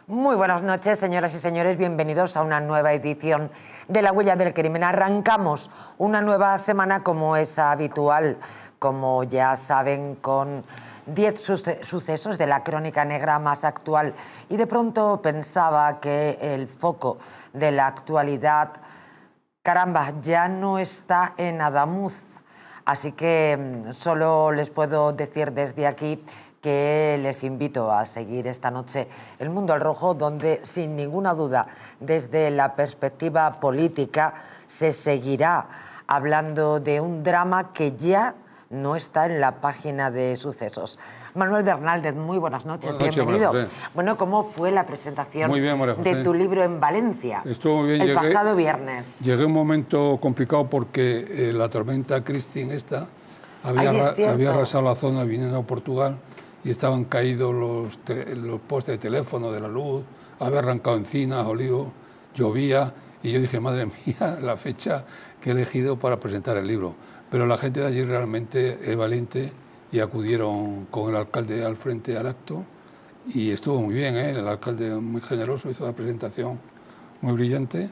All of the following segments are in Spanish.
Muy buenas noches, señoras y señores, bienvenidos a una nueva edición de La Huella del Crimen. Arrancamos una nueva semana como es habitual, como ya saben, con 10 sucesos de la crónica negra más actual, y de pronto pensaba que el foco de la actualidad, caramba, ya no está en Adamuz. Así que solo les puedo decir desde aquí que les invito a seguir esta noche El Mundo al Rojo, donde sin ninguna duda, desde la perspectiva política, se seguirá hablando de un drama que ya no está en la página de sucesos. Manuel Bernaldez, muy buenas noches, bienvenido. Bueno, ¿cómo fue la presentación de tu libro en Valencia? Estuvo muy bien. El pasado viernes. Llegué un momento complicado porque la tormenta Christine había arrasado la zona viniendo a Portugal y estaban caídos los postes de teléfono, de la luz, había arrancado encinas, olivos, llovía, y yo dije, madre mía, la fecha que he elegido para presentar el libro. Pero la gente de allí realmente es valiente y acudieron con el alcalde al frente al acto y estuvo muy bien, ¿eh? El alcalde muy generoso, hizo una presentación muy brillante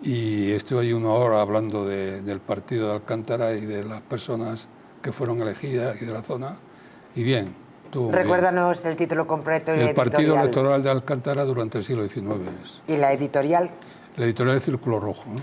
y estuve allí 1 hora hablando del partido de Alcántara y de las personas que fueron elegidas y de la zona, y bien. Recuérdanos el título completo y el Partido Electoral de Alcántara durante el siglo XIX. ¿Y la editorial? La editorial de Círculo Rojo, ¿no?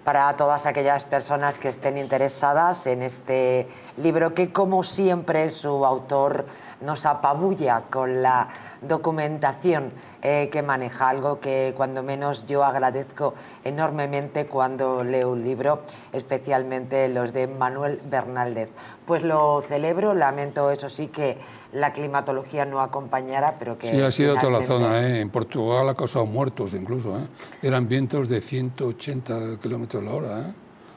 Para todas aquellas personas que estén interesadas en este libro, que como siempre su autor nos apabulla con la documentación que maneja, algo que cuando menos yo agradezco enormemente cuando leo un libro, especialmente los de Manuel Bernaldez. Pues lo celebro, lamento eso sí que la climatología no acompañara, pero que... Sí, ha sido toda la zona, ¿eh? En Portugal ha causado muertos incluso, ¿eh? Eran vientos de 180 kilómetros la hora, ¿eh?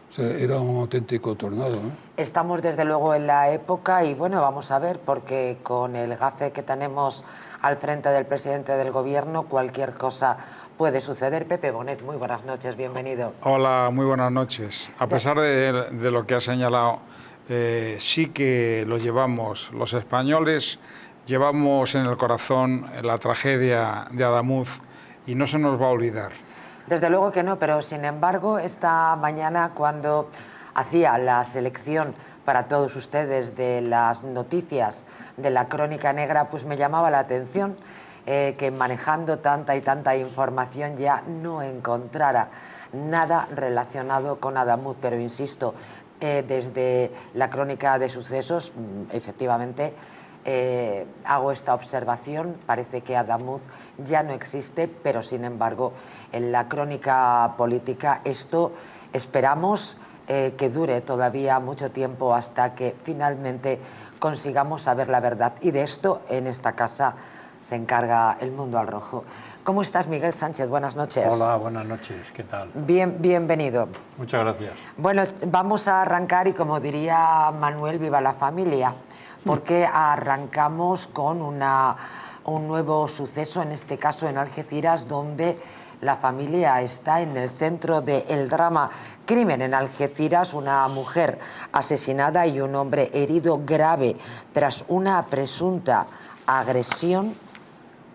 O sea, era un auténtico tornado, ¿eh? Estamos desde luego en la época y bueno, vamos a ver, porque con el gafe que tenemos al frente del presidente del gobierno, cualquier cosa puede suceder. Pepe Bonet, muy buenas noches, bienvenido. Hola, muy buenas noches. A pesar de lo que ha señalado, sí que lo llevamos, los españoles llevamos en el corazón la tragedia de Adamuz y no se nos va a olvidar. Desde luego que no, pero sin embargo esta mañana cuando hacía la selección para todos ustedes de las noticias de la crónica negra, pues me llamaba la atención que manejando tanta y tanta información ya no encontrara nada relacionado con Adamuz, pero insisto, desde la crónica de sucesos, efectivamente, hago esta observación, parece que Adamuz ya no existe, pero sin embargo en la crónica política esto esperamos que dure todavía mucho tiempo hasta que finalmente consigamos saber la verdad, y de esto en esta casa se encarga El Mundo al Rojo. ¿Cómo estás, Miguel Sánchez? Buenas noches. Hola, buenas noches, ¿qué tal? Bienvenido. Muchas gracias. Bueno, vamos a arrancar y como diría Manuel, viva la familia, porque arrancamos con un nuevo suceso, en este caso en Algeciras, donde la familia está en el centro del drama. Crimen en Algeciras, una mujer asesinada y un hombre herido grave tras una presunta agresión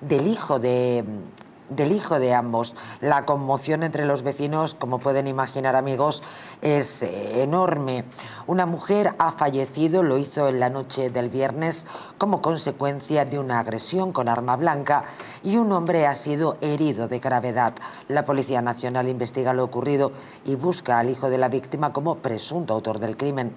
del hijo de ambos. La conmoción entre los vecinos, como pueden imaginar, amigos, es enorme. Una mujer ha fallecido, lo hizo en la noche del viernes como consecuencia de una agresión con arma blanca, y un hombre ha sido herido de gravedad. La Policía Nacional investiga lo ocurrido y busca al hijo de la víctima como presunto autor del crimen.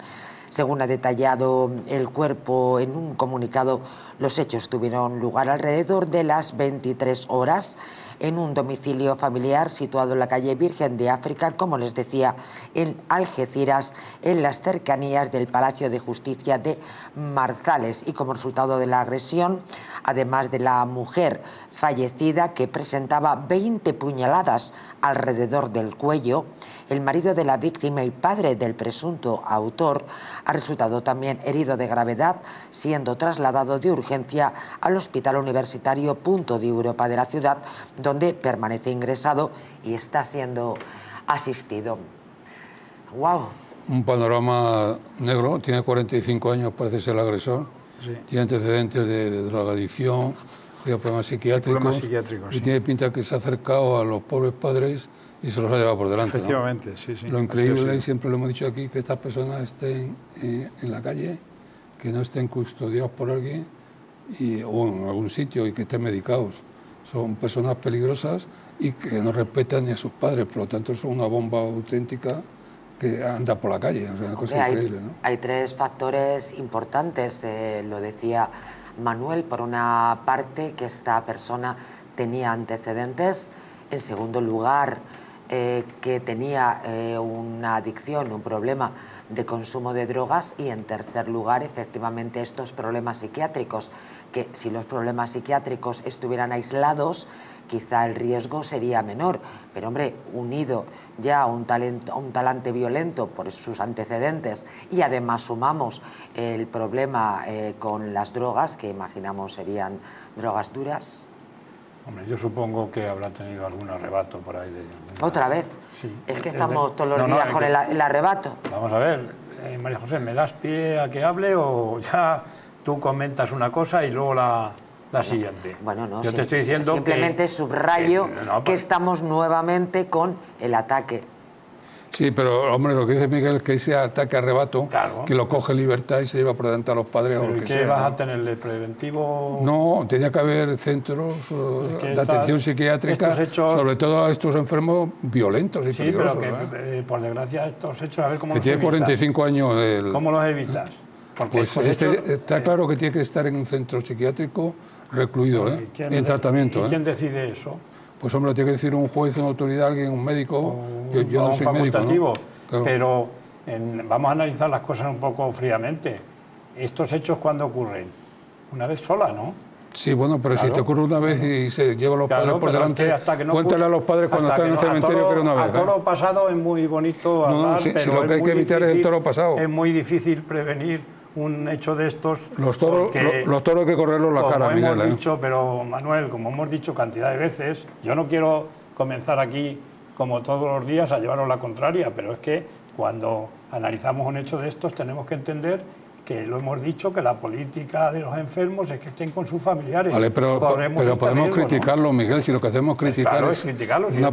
Según ha detallado el cuerpo en un comunicado, los hechos tuvieron lugar alrededor de las 23 horas en un domicilio familiar situado en la calle Virgen de África, como les decía, en Algeciras, en las cercanías del Palacio de Justicia de Marzales. Y como resultado de la agresión, además de la mujer fallecida que presentaba 20 puñaladas alrededor del cuello, el marido de la víctima y padre del presunto autor ha resultado también herido de gravedad, siendo trasladado de urgencia al Hospital Universitario Punto de Europa de la ciudad, donde permanece ingresado y está siendo asistido. ¡Wow! Un panorama negro, tiene 45 años, parece ser el agresor, sí. Tiene antecedentes de drogadicción, tiene problemas psiquiátricos, y tiene pinta que se ha acercado a los pobres padres y se los ha llevado por delante. Efectivamente, ¿no? sí, sí. Lo increíble, y siempre lo hemos dicho aquí, que estas personas estén en la calle, que no estén custodiados por alguien o en algún sitio y que estén medicados. Son personas peligrosas y que no respetan ni a sus padres, por lo tanto son una bomba auténtica que anda por la calle. O sea, una cosa increíble, ¿no? Hay tres factores importantes, lo decía Manuel. Por una parte, que esta persona tenía antecedentes; en segundo lugar, que tenía una adicción, un problema de consumo de drogas; y en tercer lugar, efectivamente, estos problemas psiquiátricos, que si los problemas psiquiátricos estuvieran aislados, quizá el riesgo sería menor. Pero, hombre, unido ya a un talante violento por sus antecedentes, y además sumamos el problema con las drogas, que imaginamos serían drogas duras. Hombre, yo supongo que habrá tenido algún arrebato por ahí. ¿Otra vez? Sí. Es que estamos todos los días con el arrebato. Vamos a ver, María José, ¿me das pie a que hable o ya tú comentas una cosa y luego la siguiente? Bueno, no, yo te estoy diciendo simplemente subrayo que estamos nuevamente con el ataque. Sí, pero hombre, lo que dice Miguel es que ese ataque arrebato, claro, que lo coge Libertad y se lleva por delante a los padres. ¿Pero o lo que qué sea, vas ¿no? a tenerle preventivo? No, tenía que haber centros de atención psiquiátrica, hechos, sobre todo a estos enfermos violentos y peligrosos. Sí, pero que por desgracia estos hechos, a ver cómo que los evitas. Que tiene 45 años. ¿Cómo los evitas? Porque pues está claro que tiene que estar en un centro psiquiátrico recluido, en tratamiento. ¿Y quién decide eso? Pues hombre, tiene que decir un juez, una autoridad, alguien, un médico. Yo no soy médico, ¿no? Claro. Pero vamos a analizar las cosas un poco fríamente. ¿Estos hechos cuándo ocurren? Una vez sola, ¿no? Sí, bueno, pero claro, si te ocurre una vez y se lleva a los padres por delante, cuéntale a los padres cuando están en el cementerio que era una vez. El toro pasado es muy bonito hablar, pero si lo que hay que evitar es el toro pasado. Es muy difícil prevenir un hecho de estos. Los toros hay que correrlos la cara, Miguel. Como hemos dicho, pero Manuel, como hemos dicho cantidad de veces, yo no quiero comenzar aquí, como todos los días, a llevaros la contraria, pero es que cuando analizamos un hecho de estos tenemos que entender que lo hemos dicho, que la política de los enfermos es que estén con sus familiares. Vale, pero podemos criticarlo, ¿no? Miguel, si lo que hacemos es criticar es una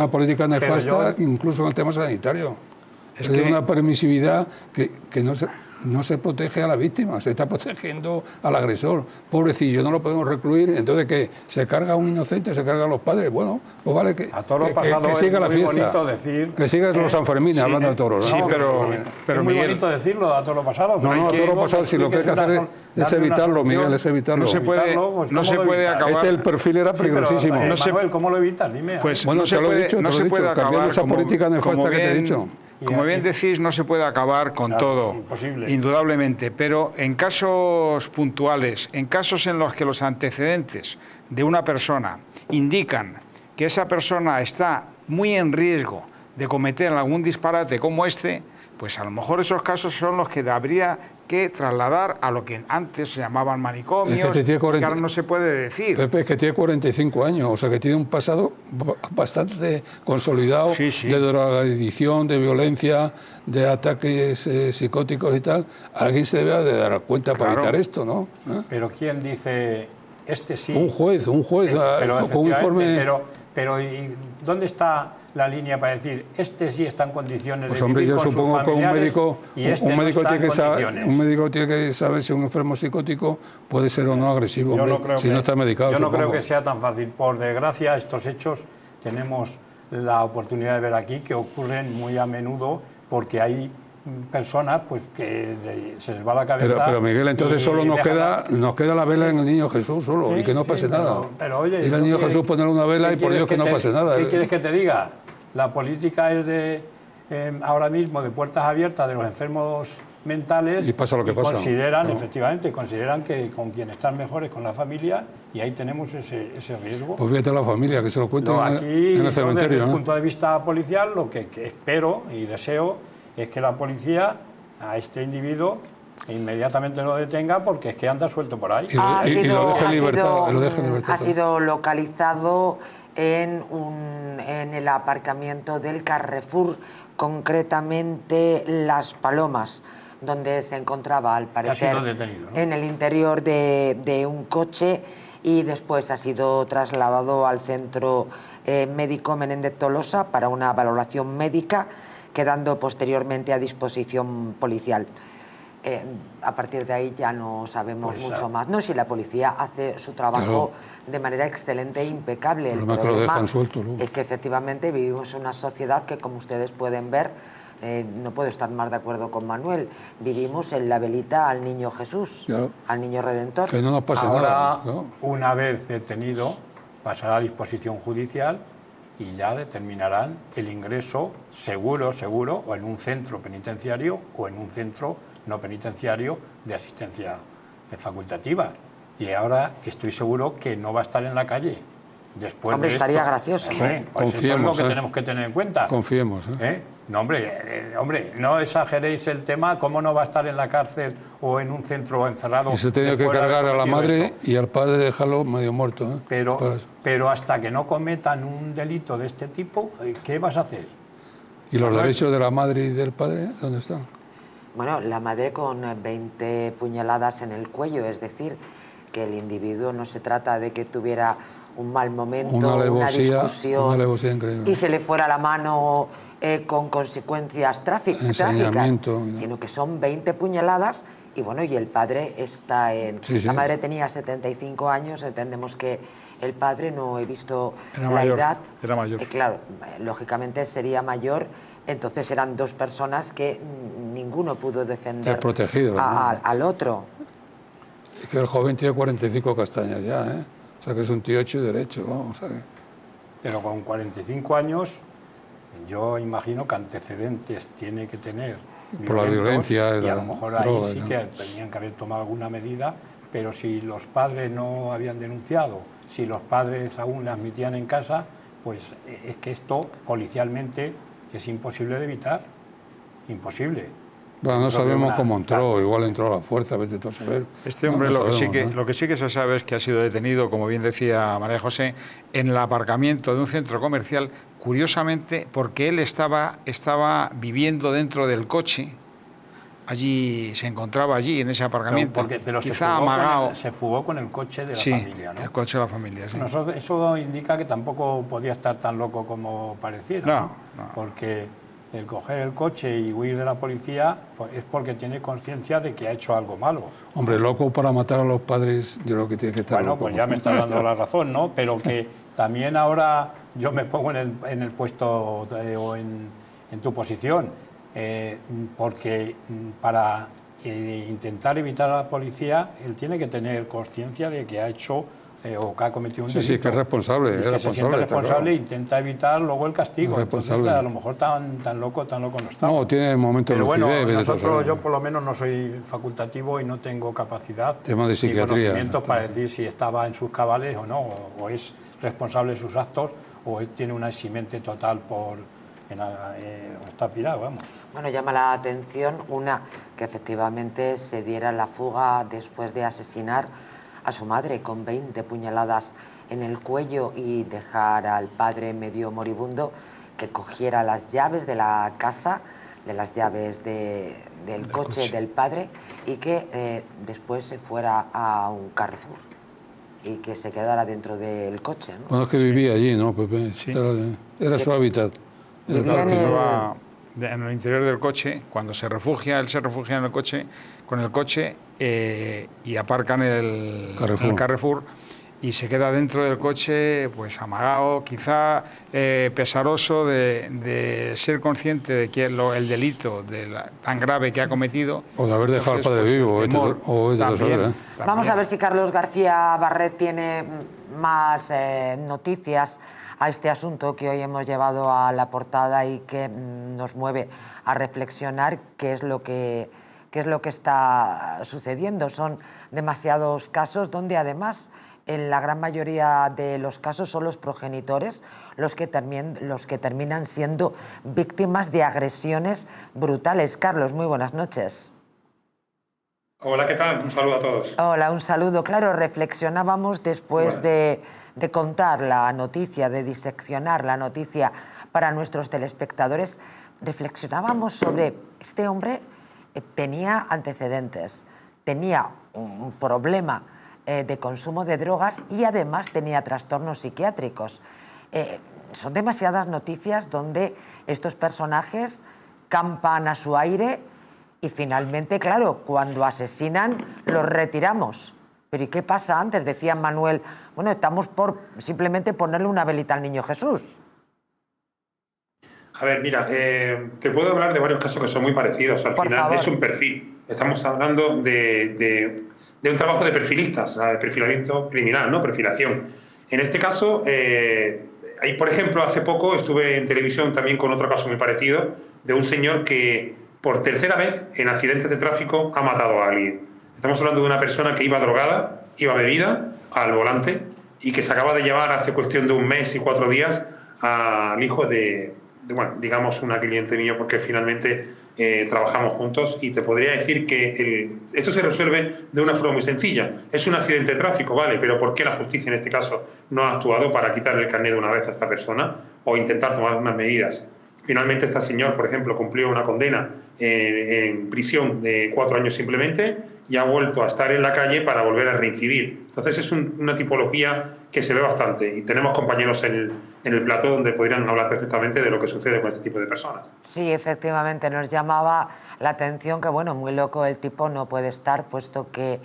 política nefasta, incluso en el tema sanitario. Es una permisividad que no se protege a la víctima, se está protegiendo al agresor. Pobrecillo, no lo podemos recluir, entonces que se carga a un inocente, se carga a los padres. Bueno, pues vale, que siga la fiesta, que siga los Sanfermines, hablando de toros. Sí, pero es muy bonito decirlo, a toro pasado. No, a toro pasado, si lo que hay que hacer es evitarlo, Miguel, es evitarlo. No se puede acabar. El perfil era peligrosísimo. Manuel, ¿cómo lo evitas? Dime. Pues bueno, te lo he dicho, cambiando esa política nefasta que te he dicho. Como bien decís, no se puede acabar con todo, imposible, indudablemente, pero en casos puntuales, en casos en los que los antecedentes de una persona indican que esa persona está muy en riesgo de cometer algún disparate como este, pues a lo mejor esos casos son los que habría que trasladar a lo que antes se llamaban manicomios, que ahora no se puede decir. Pepe, es que tiene 45 años, o sea que tiene un pasado bastante consolidado de drogadicción, de violencia, de ataques psicóticos y tal. Alguien se debe de dar cuenta para evitar esto, ¿no? Pero ¿quién dice este sí? Un juez con un informe. Pero ¿y dónde está la línea para decir este sí está en condiciones pues de hombre, vivir yo con supongo sus que un médico tiene que saber si un enfermo psicótico puede ser o no agresivo, no está medicado. Yo no creo que sea tan fácil. Por desgracia, estos hechos tenemos la oportunidad de ver aquí que ocurren muy a menudo porque hay personas pues que se les va la cabeza. Pero Miguel, entonces solo nos queda la vela en el Niño Jesús solo, sí, y que no pase nada. Pero oye, y el Niño Jesús ponerle una vela y por Dios que no pase nada. ¿Qué quieres que te diga? La política es de ahora mismo de puertas abiertas de los enfermos mentales, y pasa lo que pasa. Consideran, efectivamente, consideran que con quien están mejor es con la familia, y ahí tenemos ese riesgo. Pues fíjate la familia, que se lo cuenten aquí, en el cementerio. Desde el punto de vista policial, lo que espero y deseo es que la policía a este individuo inmediatamente lo detenga, porque es que anda suelto por ahí. Y lo deje en libertad. Ha sido localizado en el aparcamiento del Carrefour, concretamente Las Palomas, donde se encontraba, al parecer, detenido, ¿no? en el interior de un coche, y después ha sido trasladado al centro médico Menéndez Tolosa para una valoración médica, quedando posteriormente a disposición policial. A partir de ahí ya no sabemos mucho más. No, si la policía hace su trabajo de manera excelente e impecable. El problema es que efectivamente vivimos en una sociedad que, como ustedes pueden ver, no puedo estar más de acuerdo con Manuel, vivimos en la velita al Niño Jesús, al Niño Redentor. Que no nos pase nada. ¿No? Una vez detenido, pasará a disposición judicial y ya determinarán el ingreso seguro, o en un centro penitenciario o en un centro no penitenciario de asistencia facultativa. Y ahora estoy seguro que no va a estar en la calle. Después hombre, de estaría esto, gracioso. Pues eso es lo que tenemos que tener en cuenta. Confiemos. No, hombre, no exageréis el tema. ¿Cómo no va a estar en la cárcel o en un centro encerrado? Y se tenía que cargar a la madre y al padre dejarlo medio muerto. Pero hasta que no cometan un delito de este tipo, ¿qué vas a hacer? ¿Y los derechos de la madre y del padre dónde están? Bueno, la madre con 20 puñaladas en el cuello, es decir, que el individuo no se trata de que tuviera un mal momento, una discusión y se le fuera la mano con consecuencias trágicas, sino que son 20 puñaladas y bueno, y el padre está en... La madre tenía 75 años, entendemos que el padre, no he visto edad. Era mayor. Claro, lógicamente sería mayor, entonces eran dos personas que ninguno pudo defender al otro. Es que el joven tiene 45 castañas ya, o sea que es un tío hecho y derecho, vamos a ver. Pero con 45 años, yo imagino que antecedentes tiene que tener. Por la violencia y a lo mejor ahí sí que tenían que haber tomado alguna medida, pero si los padres no habían denunciado, si los padres aún la admitían en casa, pues es que esto policialmente es imposible de evitar. Imposible. Bueno, no sabemos cómo entró, igual entró a la fuerza, vete tú a saber. Este hombre lo que sí que se sabe es que ha sido detenido, como bien decía María José, en el aparcamiento de un centro comercial, curiosamente porque él estaba viviendo dentro del coche. Allí se encontraba en ese aparcamiento, pero quizá amagado. Se fugó con el coche de la familia, ¿no? El coche de la familia, sí. Eso indica que tampoco podía estar tan loco como pareciera. No. Porque el coger el coche y huir de la policía pues, es porque tiene conciencia de que ha hecho algo malo. Hombre, loco para matar a los padres, yo creo que tiene que estar loco. Pues ya me está dando la razón, ¿no? Pero que también ahora yo me pongo en el puesto o en tu posición, porque para intentar evitar a la policía, él tiene que tener conciencia de que ha hecho o que ha cometido un delito. Sí, que es responsable. Se siente responsable e intenta evitar luego el castigo. Entonces, a lo mejor tan loco no está. No, tiene momentos de lucidez. Pero bueno, yo por lo menos no soy facultativo y no tengo capacidad tema de psiquiatría, ni conocimiento para decir si estaba en sus cabales o no, o es responsable de sus actos, o él tiene una eximente total o está pirado, vamos. Bueno, llama la atención que efectivamente se diera la fuga después de asesinar a su madre con 20 puñaladas en el cuello y dejar al padre medio moribundo, que cogiera las llaves de la casa, de las llaves del coche del padre, y que después se fuera a un Carrefour y que se quedara dentro del coche, ¿no? Bueno, es que vivía allí, ¿no, Pepe? Sí. Era su hábitat. En el interior del coche, cuando se refugia, él se refugia en el coche, con el coche y aparcan en el Carrefour. y se queda dentro del coche, pues amagado, quizá pesaroso de ser consciente de que el delito tan grave que ha cometido. O de haber dejado al padre vivo, también. Vamos a ver si Carlos García Barret tiene más noticias a este asunto que hoy hemos llevado a la portada y que nos mueve a reflexionar qué es lo que está sucediendo. Son demasiados casos donde además en la gran mayoría de los casos son los progenitores los que terminan siendo víctimas de agresiones brutales. Carlos, muy buenas noches. Hola, ¿qué tal? Un saludo a todos. Hola, un saludo. Claro, reflexionábamos después de contar la noticia, de diseccionar la noticia para nuestros telespectadores, reflexionábamos sobre este hombre. Tenía antecedentes, tenía un problema de consumo de drogas y además tenía trastornos psiquiátricos. Son demasiadas noticias donde estos personajes campan a su aire y finalmente, claro, cuando asesinan los retiramos. Pero ¿y qué pasa antes? Decía Manuel, bueno, estamos por simplemente ponerle una velita al niño Jesús. A ver, mira, te puedo hablar de varios casos que son muy parecidos. Al final es un perfil. Estamos hablando de un trabajo de perfilistas, o sea, de perfilamiento criminal, ¿no? Perfilación. En este caso, hay, por ejemplo, hace poco estuve en televisión también con otro caso muy parecido de un señor que por tercera vez en accidentes de tráfico ha matado a alguien. Estamos hablando de una persona que iba drogada, iba bebida al volante y que se acaba de llevar hace cuestión de un mes y 4 días al hijo de bueno, digamos una cliente mío, porque finalmente trabajamos juntos y te podría decir que esto se resuelve de una forma muy sencilla. Es un accidente de tráfico, vale, pero ¿por qué la justicia en este caso no ha actuado para quitarle el carnet de una vez a esta persona o intentar tomar unas medidas? Finalmente este señor, por ejemplo, cumplió una condena en prisión de 4 años simplemente y ha vuelto a estar en la calle para volver a reincidir. Entonces es una tipología que se ve bastante y tenemos compañeros en el plató donde podrían hablar perfectamente de lo que sucede con este tipo de personas. Sí, efectivamente, nos llamaba la atención que, bueno, muy loco el tipo no puede estar, puesto que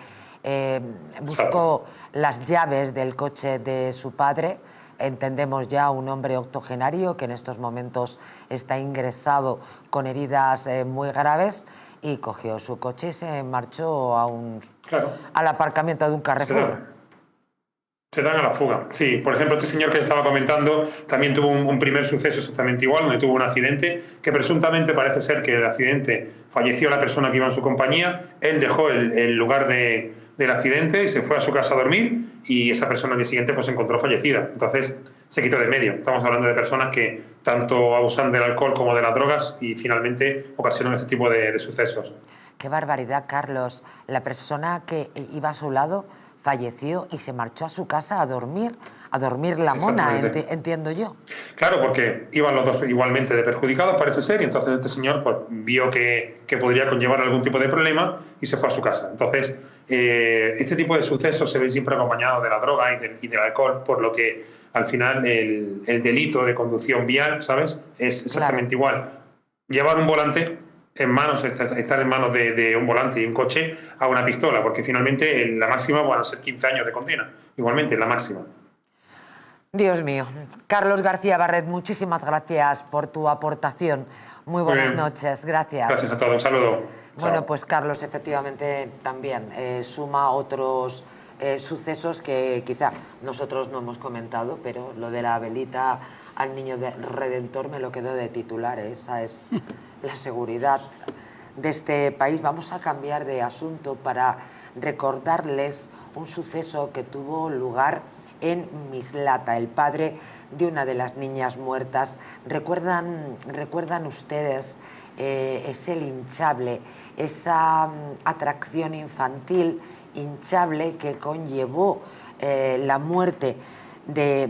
buscó las llaves del coche de su padre. Entendemos ya un hombre octogenario que en estos momentos está ingresado con heridas muy graves y cogió su coche y se marchó al aparcamiento de un Carrefour. Se dan a la fuga. Sí, por ejemplo, este señor que estaba comentando también tuvo un primer suceso exactamente igual, donde tuvo un accidente que presuntamente parece ser que el accidente falleció la persona que iba en su compañía, él dejó el lugar del accidente y se fue a su casa a dormir y esa persona al día siguiente pues se encontró fallecida. Entonces se quitó de medio. Estamos hablando de personas que tanto abusan del alcohol como de las drogas y finalmente ocasionan este tipo de sucesos. Qué barbaridad, Carlos. La persona que iba a su lado falleció y se marchó a su casa a dormir la mona, entiendo yo. Claro, porque iban los dos igualmente de perjudicados, parece ser, y entonces este señor pues, vio que podría conllevar algún tipo de problema y se fue a su casa. Entonces, este tipo de sucesos se ven siempre acompañados de la droga y del alcohol, por lo que al final el delito de conducción vial, ¿sabes?, es exactamente igual. Llevar un volante en manos, estar en manos de un volante y un coche a una pistola, porque finalmente la máxima van a ser 15 años de condena, igualmente la máxima. Dios mío. Carlos García Barret, muchísimas gracias por tu aportación. Muy buenas noches, gracias. Gracias a todos, un saludo. Bueno, Chao. pues Carlos efectivamente también suma otros sucesos que quizá nosotros no hemos comentado, pero lo de la velita al niño redentor me lo quedo de titular. Esa es la seguridad de este país. Vamos a cambiar de asunto para recordarles un suceso que tuvo lugar en Mislata, el padre de una de las niñas muertas. ¿Recuerdan ustedes ese linchable, esa atracción infantil hinchable que conllevó la muerte de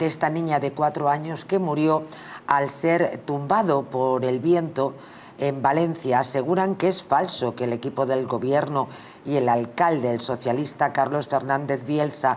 esta niña de 4 años que murió al ser tumbado por el viento en Valencia? Aseguran que es falso, que el equipo del gobierno y el alcalde, el socialista Carlos Fernández Bielsa,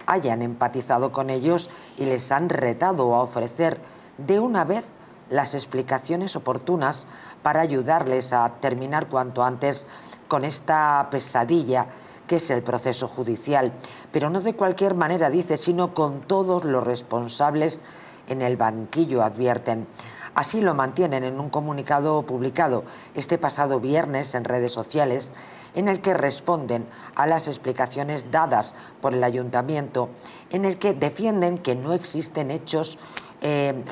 hayan empatizado con ellos y les han retado a ofrecer de una vez las explicaciones oportunas para ayudarles a terminar cuanto antes con esta pesadilla que es el proceso judicial, pero no de cualquier manera, dice, sino con todos los responsables en el banquillo, advierten. Así lo mantienen en un comunicado publicado este pasado viernes en redes sociales, en el que responden a las explicaciones dadas por el ayuntamiento, en el que defienden que no existen hechos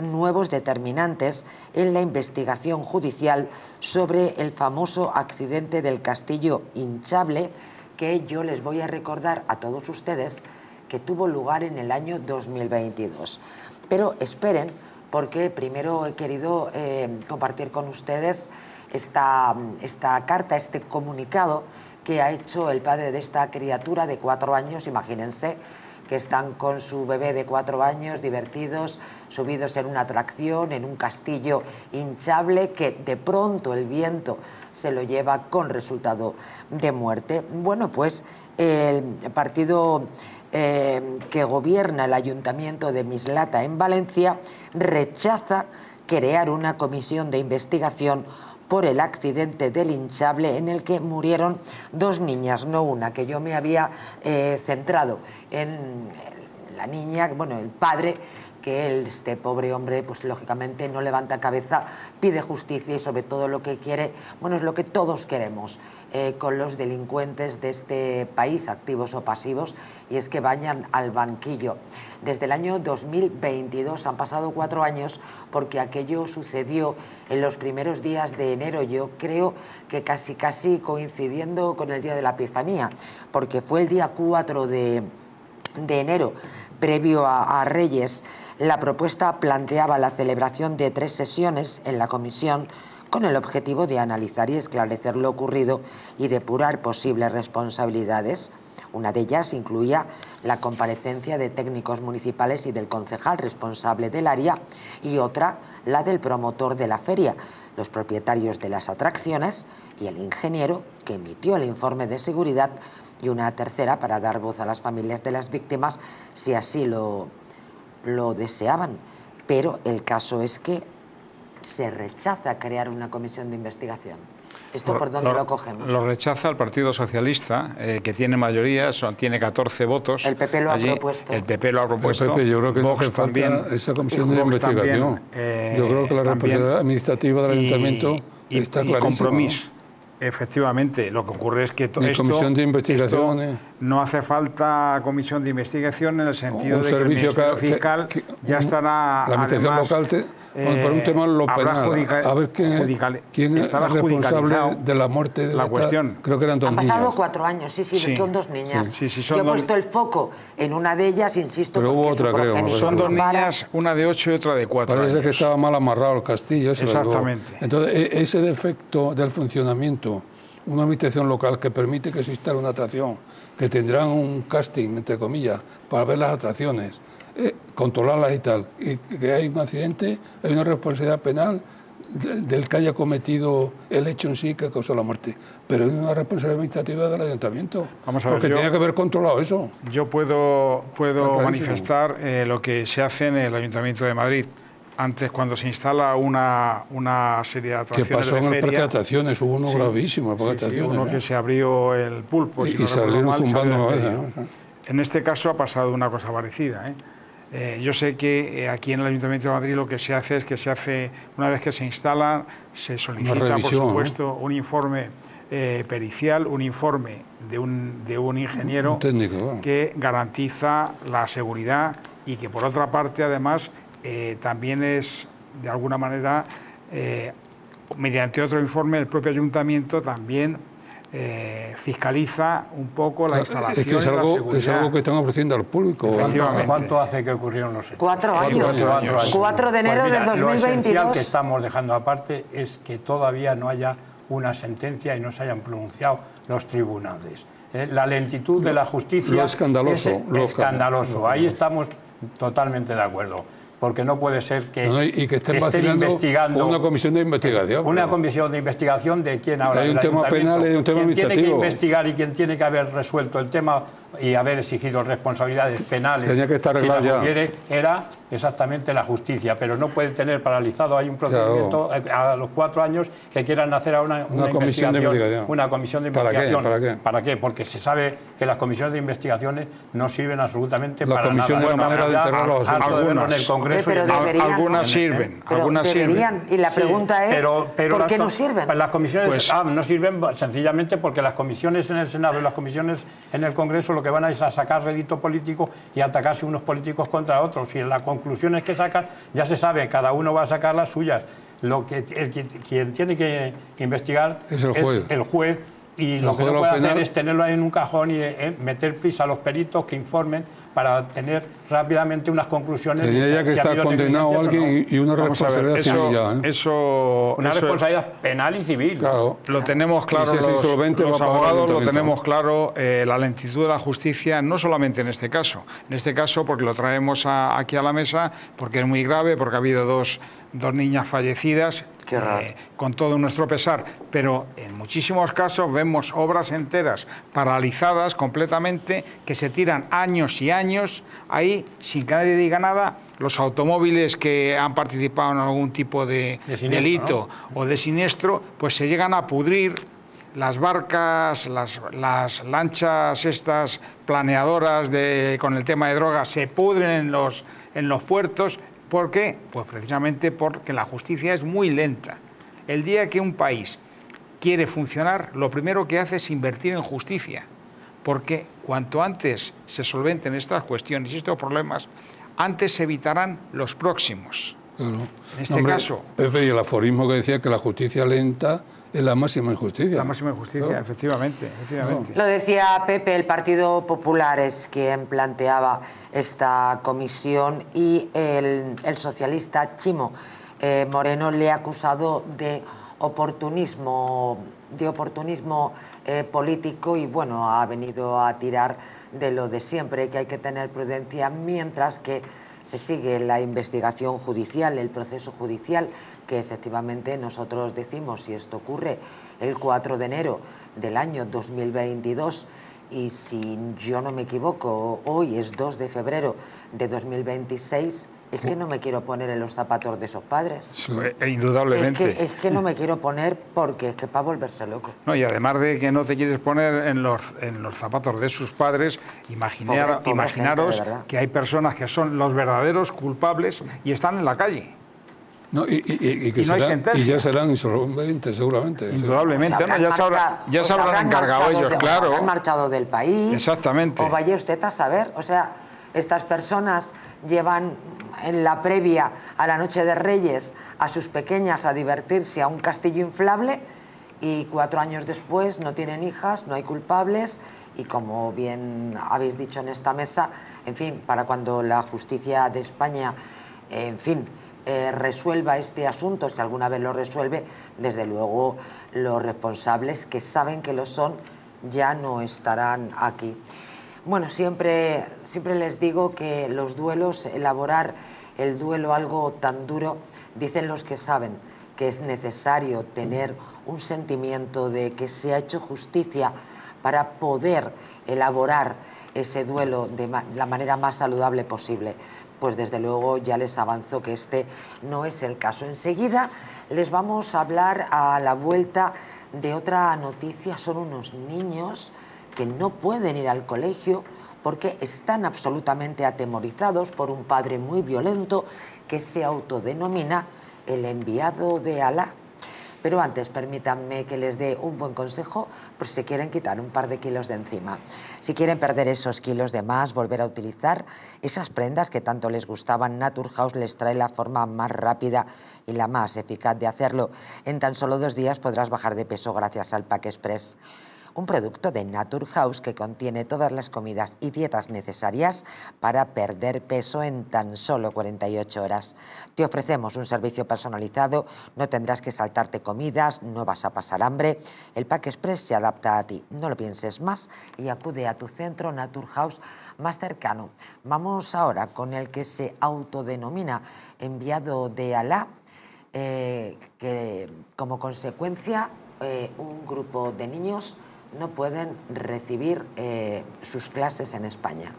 nuevos determinantes en la investigación judicial sobre el famoso accidente del castillo hinchable, que yo les voy a recordar a todos ustedes que tuvo lugar en el año 2022. Pero esperen, porque primero he querido compartir con ustedes esta carta, este comunicado que ha hecho el padre de esta criatura de 4 años, imagínense, que están con su bebé de 4 años, divertidos, subidos en una atracción, en un castillo hinchable, que de pronto el viento se lo lleva con resultado de muerte. Bueno, pues el partido que gobierna el ayuntamiento de Mislata en Valencia rechaza crear una comisión de investigación por el accidente del hinchable en el que murieron 2 niñas, no una, que yo me había centrado en la niña, bueno, el padre, que este pobre hombre, pues lógicamente no levanta cabeza, pide justicia y sobre todo lo que quiere, bueno, es lo que todos queremos con los delincuentes de este país, activos o pasivos, y es que vayan al banquillo. Desde el año 2022 han pasado 4 años, porque aquello sucedió en los primeros días de enero, yo creo que casi coincidiendo con el día de la Epifanía, porque fue el día 4 de enero, previo a Reyes. La propuesta planteaba la celebración de 3 sesiones en la comisión con el objetivo de analizar y esclarecer lo ocurrido y depurar posibles responsabilidades. Una de ellas incluía la comparecencia de técnicos municipales y del concejal responsable del área, y otra, la del promotor de la feria, los propietarios de las atracciones y el ingeniero que emitió el informe de seguridad, y una tercera para dar voz a las familias de las víctimas si así lo deseaban. Pero el caso es que se rechaza crear una comisión de investigación. ¿Esto por dónde lo cogemos? Lo rechaza el Partido Socialista, que tiene mayoría, tiene 14 votos. El PP lo ha propuesto. El PP lo ha propuesto. El PP, yo creo que Vox no hace falta también, esa comisión de investigación. Yo creo que la responsabilidad administrativa del ayuntamiento está clarísima. Compromiso. Efectivamente, lo que ocurre es que comisión de investigación, no hace falta comisión de investigación en el sentido de que el Ministerio Fiscal ya estará. La administración local, por un tema lo penal, a ver quién es responsable de la muerte de la cuestión. Creo que eran 2 niñas. Han pasado 4 años, sí, son 2 niñas. Sí, yo he puesto el foco en una de ellas, insisto, pero porque hubo otra, creo. Son 2 niñas, una de 8 y otra de 4 Parece años. que estaba mal amarrado el castillo. Exactamente. Entonces, ese defecto del funcionamiento, una administración local que permite que se instale una atracción, que tendrán un casting, entre comillas, para ver las atracciones, controlarlas y tal, y que hay un accidente, hay una responsabilidad penal del que haya cometido el hecho en sí que causó la muerte, pero hay una responsabilidad administrativa del ayuntamiento. Vamos a ver, porque tenía que haber controlado eso. Yo puedo manifestar lo que se hace en el Ayuntamiento de Madrid. Antes, cuando se instala una serie de atracciones que pasó de en el feria, parque de atracciones, hubo uno gravísimo, el parque de atracciones. Uno que se abrió el pulpo y salieron zumbando. En este caso ha pasado una cosa parecida. Yo sé que aquí en el Ayuntamiento de Madrid lo que se hace es que una vez que se instala, se solicita, revisión, por supuesto, un informe pericial, un informe de un ingeniero, un técnico, que garantiza la seguridad y que, por otra parte, además, también es, de alguna manera, mediante otro informe, el propio ayuntamiento también fiscaliza un poco la instalación. Es que es algo que están ofreciendo al público. ¿Cuánto hace que ocurrieron los hechos? 4 años. 4 de enero del 2022. Lo esencial que estamos dejando aparte es que todavía no haya una sentencia y no se hayan pronunciado los tribunales. La lentitud de la justicia lo escandaloso, es escandaloso. Ahí estamos totalmente de acuerdo. Porque no puede ser que, estén investigando una comisión de investigación. Una comisión de investigación de quién ahora. Hay un tema penal y un tema administrativo. Quien tiene que investigar y quien tiene que haber resuelto el tema y haber exigido responsabilidades penales. Tenía que estar arreglado ya. Era exactamente la justicia, pero no puede tener paralizado ahí un procedimiento a los 4 años que quieran hacer ahora una comisión de investigación. Una comisión de investigación. ¿Para qué? Porque se sabe que las comisiones de investigaciones no sirven absolutamente para nada. La manera de enterrar los asuntos. En el Congreso algunas sirven. Algunas sirven. Y la pregunta es, ¿por qué no sirven? Las comisiones no sirven sencillamente porque las comisiones en el Senado y las comisiones en el Congreso lo que van a es a sacar rédito político y atacarse unos políticos contra otros. Y en las conclusiones que sacan ya se sabe, cada uno va a sacar las suyas. Quien tiene que investigar es el juez. Y lo que no puede hacer es tenerlo ahí en un cajón y meter prisa a los peritos que informen para tener rápidamente unas conclusiones. Tenía ya que estar condenado alguien y una responsabilidad civil ya. Una responsabilidad penal y civil. Claro. Lo tenemos claro, los abogados lo tenemos claro, la lentitud de la justicia, no solamente en este caso. En este caso, porque lo traemos aquí a la mesa, porque es muy grave, porque ha habido dos niñas fallecidas, con todo nuestro pesar, pero en muchísimos casos vemos obras enteras paralizadas completamente, que se tiran años y años ahí sin que nadie diga nada. Los automóviles que han participado en algún tipo de delito, ¿no?, o de siniestro, pues se llegan a pudrir. Las barcas, las lanchas estas planeadoras con el tema de drogas se pudren en los puertos. ¿Por qué? Pues precisamente porque la justicia es muy lenta. El día que un país quiere funcionar, lo primero que hace es invertir en justicia, porque cuanto antes se solventen estas cuestiones y estos problemas, antes se evitarán los próximos. Claro. En este caso... Pepe, y el aforismo que decía que la justicia lenta es la máxima injusticia. La máxima injusticia, claro. Efectivamente. Lo decía Pepe, el Partido Popular es quien planteaba esta comisión y el socialista Chimo Moreno le ha acusado de oportunismo político y bueno, ha venido a tirar de lo de siempre, que hay que tener prudencia mientras que se sigue la investigación judicial, el proceso judicial, que efectivamente nosotros decimos, si esto ocurre el 4 de enero del año 2022 y si yo no me equivoco, hoy es 2 de febrero de 2026, es que no me quiero poner en los zapatos de esos padres. Sí, indudablemente. Es que no me quiero poner porque es que para volverse loco. No, y además de que no te quieres poner en los zapatos de sus padres, imaginaros que hay personas que son los verdaderos culpables y están en la calle. No, y ya serán insolventes, seguramente. Indudablemente, ¿no? Ya se habrán encargado ellos, claro. Han marchado del país. Exactamente. O vaya usted a saber, o sea, estas personas llevan en la previa a la Noche de Reyes a sus pequeñas a divertirse a un castillo inflable y 4 años después no tienen hijas, no hay culpables y como bien habéis dicho en esta mesa, en fin, para cuando la justicia de España, en fin, resuelva este asunto, si alguna vez lo resuelve, desde luego los responsables que saben que lo son ya no estarán aquí. Bueno, siempre les digo que los duelos, elaborar el duelo algo tan duro, dicen los que saben que es necesario tener un sentimiento de que se ha hecho justicia para poder elaborar ese duelo de la manera más saludable posible. Pues desde luego ya les avanzo que este no es el caso. Enseguida les vamos a hablar a la vuelta de otra noticia. Son unos niños que no pueden ir al colegio porque están absolutamente atemorizados por un padre muy violento que se autodenomina el enviado de Alá. Pero antes permítanme que les dé un buen consejo por si quieren quitar un par de kilos de encima. Si quieren perder esos kilos de más, volver a utilizar esas prendas que tanto les gustaban, Naturhaus les trae la forma más rápida y la más eficaz de hacerlo. En tan solo 2 días podrás bajar de peso gracias al Pack Express. Un producto de Naturhaus que contiene todas las comidas y dietas necesarias para perder peso en tan solo 48 horas. Te ofrecemos un servicio personalizado, no tendrás que saltarte comidas, no vas a pasar hambre. El Pack Express se adapta a ti. No lo pienses más y acude a tu centro Naturhaus más cercano. Vamos ahora con el que se autodenomina enviado de Alá, que como consecuencia un grupo de niños no pueden recibir sus clases en España.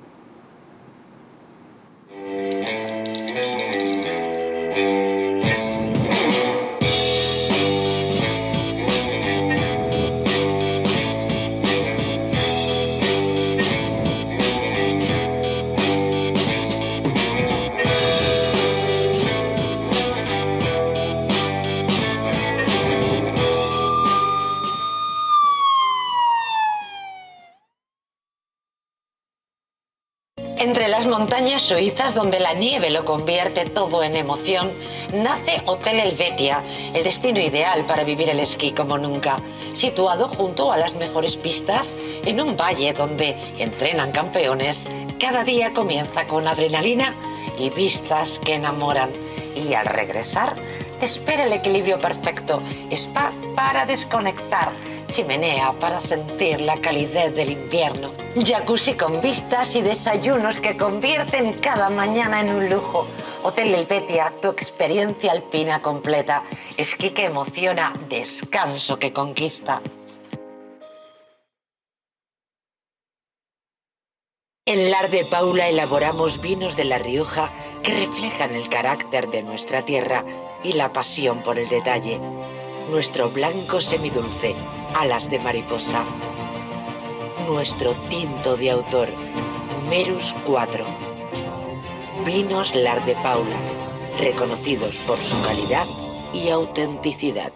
Entre las montañas suizas, donde la nieve lo convierte todo en emoción, nace Hotel Helvetia, el destino ideal para vivir el esquí como nunca. Situado junto a las mejores pistas, en un valle donde entrenan campeones, cada día comienza con adrenalina y vistas que enamoran. Y al regresar, te espera el equilibrio perfecto, spa para desconectar, chimenea para sentir la calidez del invierno, jacuzzi con vistas y desayunos que convierten cada mañana en un lujo. Hotel Helvetia, tu experiencia alpina completa, esquí que emociona, descanso que conquista. En Lar de Paula elaboramos vinos de La Rioja que reflejan el carácter de nuestra tierra y la pasión por el detalle. Nuestro blanco semidulce, alas de mariposa. Nuestro tinto de autor, Merus 4. Vinos Lar de Paula, reconocidos por su calidad y autenticidad.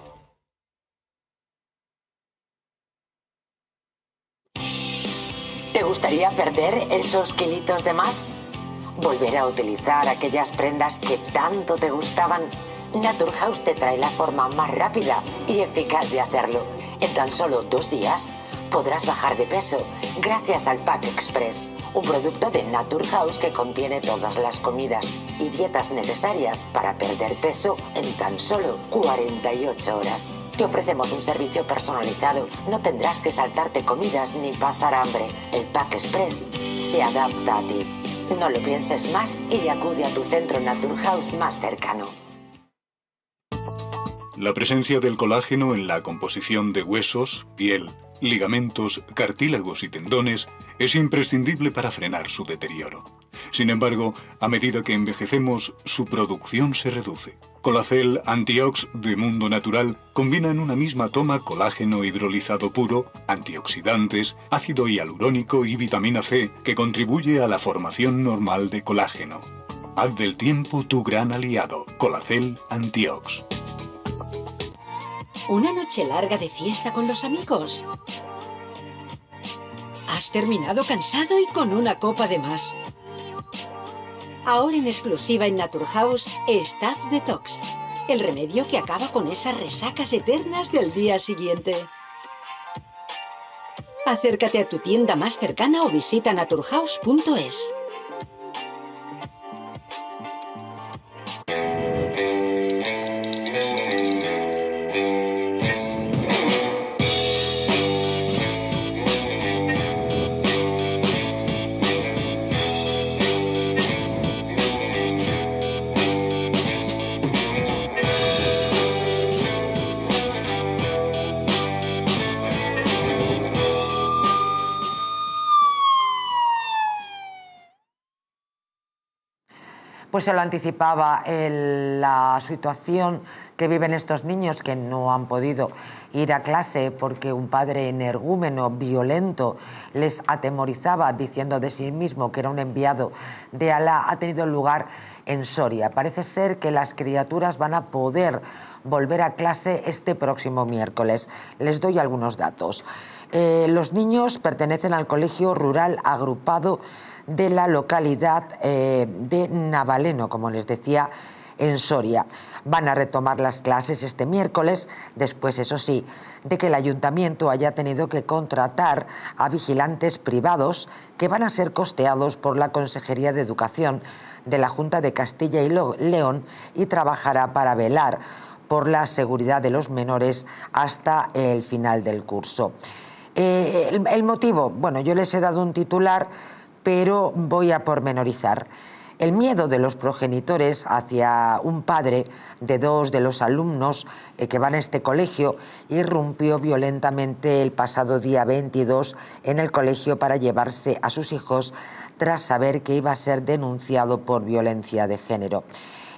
¿Te gustaría perder esos kilitos de más? ¿Volver a utilizar aquellas prendas que tanto te gustaban? Naturhaus te trae la forma más rápida y eficaz de hacerlo. En tan solo 2 días podrás bajar de peso gracias al Pack Express, un producto de Naturhaus que contiene todas las comidas y dietas necesarias para perder peso en tan solo 48 horas. Te ofrecemos un servicio personalizado, no tendrás que saltarte comidas ni pasar hambre. El Pack Express se adapta a ti. No lo pienses más y acude a tu centro Naturhaus más cercano. La presencia del colágeno en la composición de huesos, piel, ligamentos, cartílagos y tendones es imprescindible para frenar su deterioro. Sin embargo, a medida que envejecemos, su producción se reduce. Colacel Antiox de Mundo Natural combina en una misma toma colágeno hidrolizado puro, antioxidantes, ácido hialurónico y vitamina C, que contribuye a la formación normal de colágeno. Haz del tiempo tu gran aliado. Colacel Antiox. ¿Una noche larga de fiesta con los amigos? Has terminado cansado y con una copa de más. Ahora en exclusiva en Naturhaus, Staff Detox. El remedio que acaba con esas resacas eternas del día siguiente. Acércate a tu tienda más cercana o visita naturhaus.es. Pues se lo anticipaba la situación que viven estos niños que no han podido ir a clase porque un padre energúmeno, violento, les atemorizaba diciendo de sí mismo que era un enviado de Alá. Ha tenido lugar en Soria. Parece ser que las criaturas van a poder volver a clase este próximo miércoles. Les doy algunos datos. Los niños pertenecen al colegio rural agrupado de la localidad de Navaleno, como les decía, en Soria. Van a retomar las clases este miércoles, después, eso sí, de que el ayuntamiento haya tenido que contratar a vigilantes privados que van a ser costeados por la Consejería de Educación de la Junta de Castilla y León y trabajará para velar por la seguridad de los menores hasta el final del curso. El motivo, bueno, yo les he dado un titular, pero voy a pormenorizar. El miedo de los progenitores hacia un padre de 2 de los alumnos que van a este colegio irrumpió violentamente el pasado día 22 en el colegio para llevarse a sus hijos tras saber que iba a ser denunciado por violencia de género.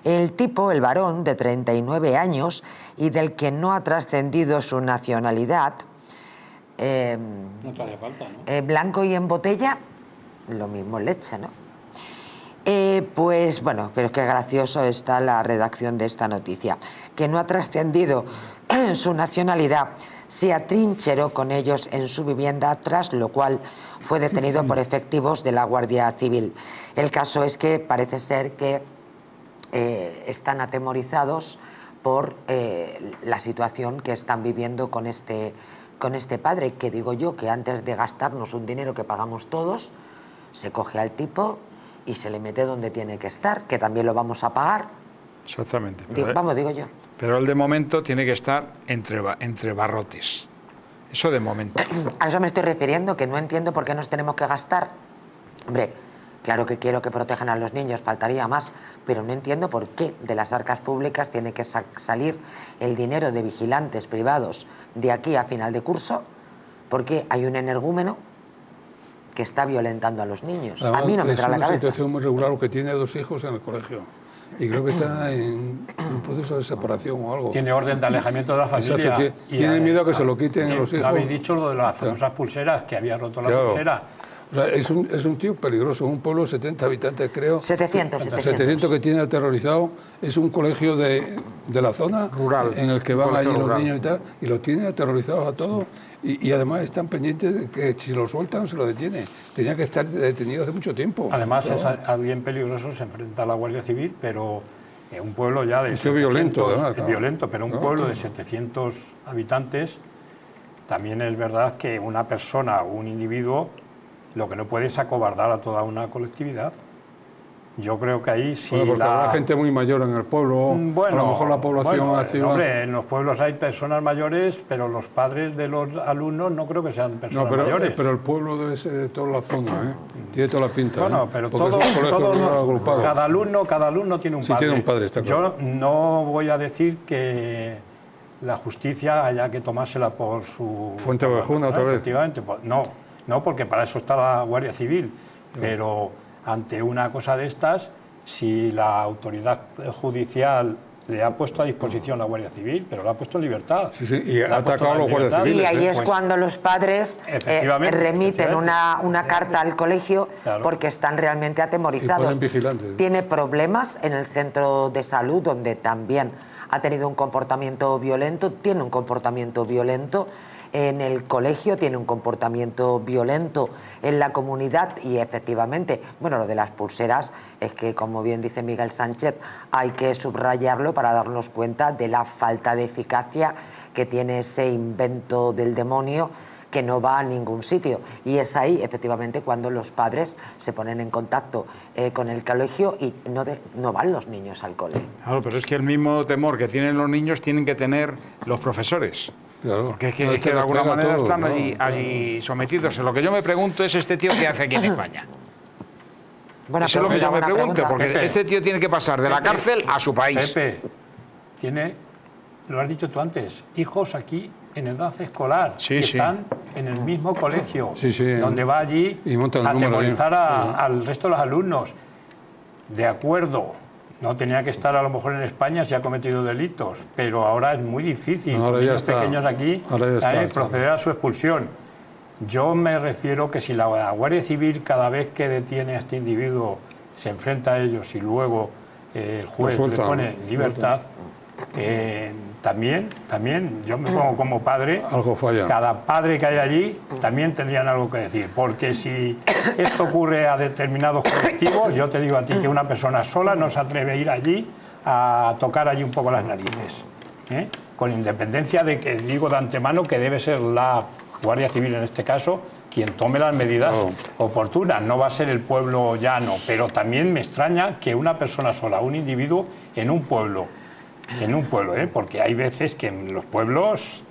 El tipo, el varón de 39 años y del que no ha trascendido su nacionalidad, no te hace falta, ¿no? Blanco y en botella, lo mismo leche, ¿no? Pues bueno, pero es que gracioso está la redacción de esta noticia, que no ha trascendido su nacionalidad, se atrincheró con ellos en su vivienda, tras lo cual fue detenido por efectivos de la Guardia Civil. El caso es que parece ser que están atemorizados por la situación que están viviendo con este padre, que digo yo que antes de gastarnos un dinero que pagamos todos, se coge al tipo y se le mete donde tiene que estar, que también lo vamos a pagar. Exactamente. Digo yo. Pero él de momento tiene que estar entre barrotes. Eso de momento. A eso me estoy refiriendo, que no entiendo por qué nos tenemos que gastar. Hombre, claro que quiero que protejan a los niños, faltaría más, pero no entiendo por qué de las arcas públicas tiene que salir el dinero de vigilantes privados de aquí a final de curso, porque hay un energúmeno que está violentando a los niños. Además, a mí no me entra la cabeza. Es una situación muy regular, que tiene 2 hijos en el colegio y creo que está en un proceso de separación o algo. Tiene orden de alejamiento de la familia. Exacto, tiene miedo a que se lo quiten a los hijos. Habéis dicho lo de las famosas pulseras, que había roto la pulsera. O sea, es un tío peligroso, un pueblo de 70 habitantes, creo. 700 que tiene aterrorizado. Es un colegio de la zona rural, en el que van allí los niños y tal, y los tiene aterrorizados a todos. Y además están pendientes de que si lo sueltan se lo detiene. Tenía que estar detenido hace mucho tiempo. Además es alguien peligroso, se enfrenta a la Guardia Civil, pero un pueblo ya de... Es violento, además. Es violento, pero un pueblo de 700 habitantes, también es verdad que una persona o un individuo lo que no puede es acobardar a toda una colectividad. Yo creo que ahí sí. Porque habrá gente muy mayor en el pueblo, a lo mejor la población activa. Hombre, en los pueblos hay personas mayores, pero los padres de los alumnos no creo que sean personas mayores. Pero el pueblo debe ser de toda la zona, ¿eh? Tiene toda la pinta. Bueno, pero todos cada alumno tiene un padre. Sí, tiene un padre, está claro. Yo no voy a decir que la justicia haya que tomársela por su... Fuente ovejuna otra vez. Efectivamente, pues, no, porque para eso está la Guardia Civil, pero ante una cosa de estas, si la autoridad judicial le ha puesto a disposición la Guardia Civil, pero la ha puesto en libertad. Sí, y ha atacado a los guardias civiles. Y ahí es cuando los padres remiten una carta al colegio, porque están realmente atemorizados. Tiene problemas en el centro de salud, donde también ha tenido un comportamiento violento, tiene un comportamiento violento en el colegio, tiene un comportamiento violento en la comunidad y efectivamente, bueno, lo de las pulseras es que, como bien dice Miguel Sánchez, hay que subrayarlo para darnos cuenta de la falta de eficacia que tiene ese invento del demonio que no va a ningún sitio. Y es ahí, efectivamente, cuando los padres se ponen en contacto con el colegio y no van los niños al cole. Claro, pero es que el mismo temor que tienen los niños tienen que tener los profesores. Claro. Porque es que de alguna manera están allí sometidos. Lo que yo me pregunto es este tío qué hace aquí en España. Eso es lo que yo me pregunto, porque Pepe, este tío tiene que pasar de la cárcel a su país. Pepe, lo has dicho tú antes, hijos aquí en edad escolar, que están en el mismo colegio, donde va allí a atemorizar al resto de los alumnos. De acuerdo, no tenía que estar a lo mejor en España si ha cometido delitos, pero ahora es muy difícil, con niños pequeños aquí, proceder a su expulsión. Yo me refiero que si la Guardia Civil cada vez que detiene a este individuo se enfrenta a ellos y luego el juez le pone libertad, también yo me pongo como padre, algo falla. Cada padre que hay allí también tendrían algo que decir, porque si esto ocurre a determinados colectivos, yo te digo a ti que una persona sola no se atreve a ir allí a tocar allí un poco las narices, con independencia de que digo de antemano que debe ser la Guardia Civil en este caso quien tome las medidas oportunas, no va a ser el pueblo llano, pero también me extraña que una persona sola, un individuo en un pueblo, porque hay veces que en los pueblos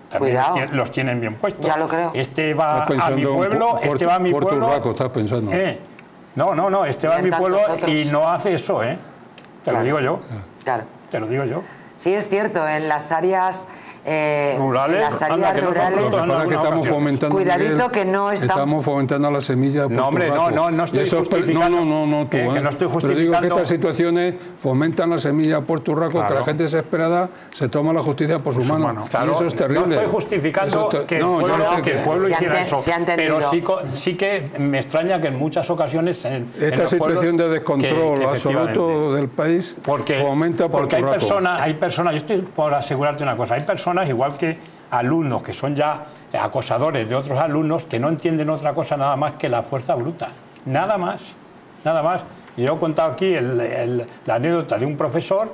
también los tienen bien puestos. Ya lo creo. Este va a mi pueblo, este va a mi pueblo. Urraco, estás pensando. No, este va a mi pueblo y no hace eso, ¿eh? Te lo digo yo. Claro. Te lo digo yo. Sí, es cierto, en las áreas rurales, en las áreas rurales, que estamos fomentando, cuidadito, Miguel, que no estamos fomentando la semilla. No, hombre, no estoy justificando. No, tú, que no estoy justificando. Pero digo que estas situaciones fomentan la semilla por turraco, claro, que la gente desesperada se toma la justicia por su mano. Claro, y eso es terrible. No estoy justificando que el pueblo hiciera eso, pero sí que me extraña que en muchas ocasiones esta situación de descontrol absoluto del país fomenta por porque turraco. hay personas, yo estoy por asegurarte una cosa, hay personas igual que alumnos que son ya acosadores de otros alumnos que no entienden otra cosa nada más que la fuerza bruta, nada más. Y yo he contado aquí la anécdota de un profesor,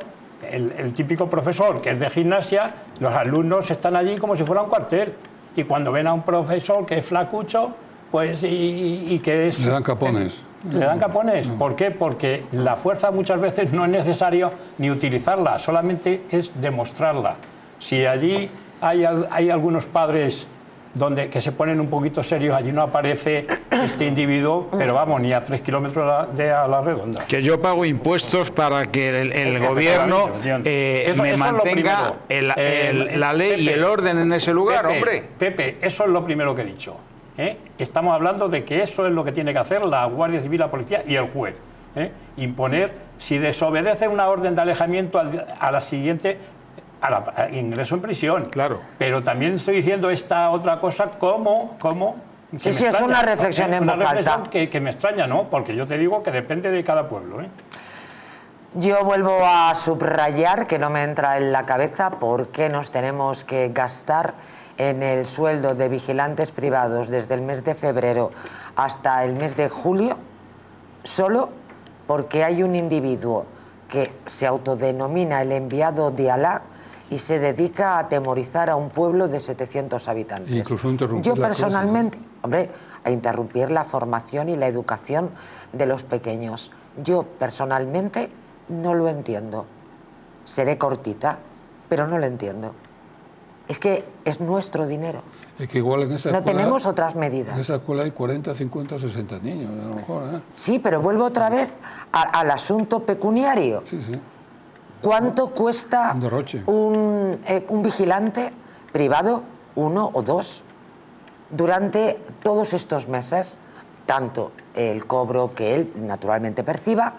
el típico profesor que es de gimnasia, los alumnos están allí como si fuera un cuartel, y cuando ven a un profesor que es flacucho, pues y que es... Le dan capones. Le dan capones. ¿Por qué? Porque la fuerza muchas veces no es necesario ni utilizarla, solamente es demostrarla. Si allí hay algunos padres que se ponen un poquito serios, allí no aparece este individuo, pero vamos, ni a 3 kilómetros a la redonda. Que yo pago impuestos para que el gobierno me mantenga la ley, Pepe, y el orden en ese lugar, Pepe, eso es lo primero que he dicho. Estamos hablando de que eso es lo que tiene que hacer la Guardia Civil, la policía y el juez. Imponer, si desobedece una orden de alejamiento a la siguiente, a ingreso en prisión. Claro. Pero también estoy diciendo esta otra cosa como sí, es una reflexión en voz alta. Que me extraña, ¿no? Porque yo te digo que depende de cada pueblo, Yo vuelvo a subrayar, que no me entra en la cabeza, por qué nos tenemos que gastar en el sueldo de vigilantes privados desde el mes de febrero hasta el mes de julio, solo porque hay un individuo que se autodenomina el enviado de Alá y se dedica a atemorizar a un pueblo de 700 habitantes. Incluso interrumpir yo personalmente, a interrumpir la formación y la educación de los pequeños. Yo personalmente no lo entiendo. Seré cortita, pero no lo entiendo. Es que es nuestro dinero. Es que igual en esa escuela... No tenemos otras medidas. En esa escuela hay 40, 50 o 60 niños, a lo mejor, Sí, pero vuelvo otra vez al asunto pecuniario. Sí. ¿Cuánto cuesta un vigilante privado, 1 o 2, durante todos estos meses? Tanto el cobro que él naturalmente perciba,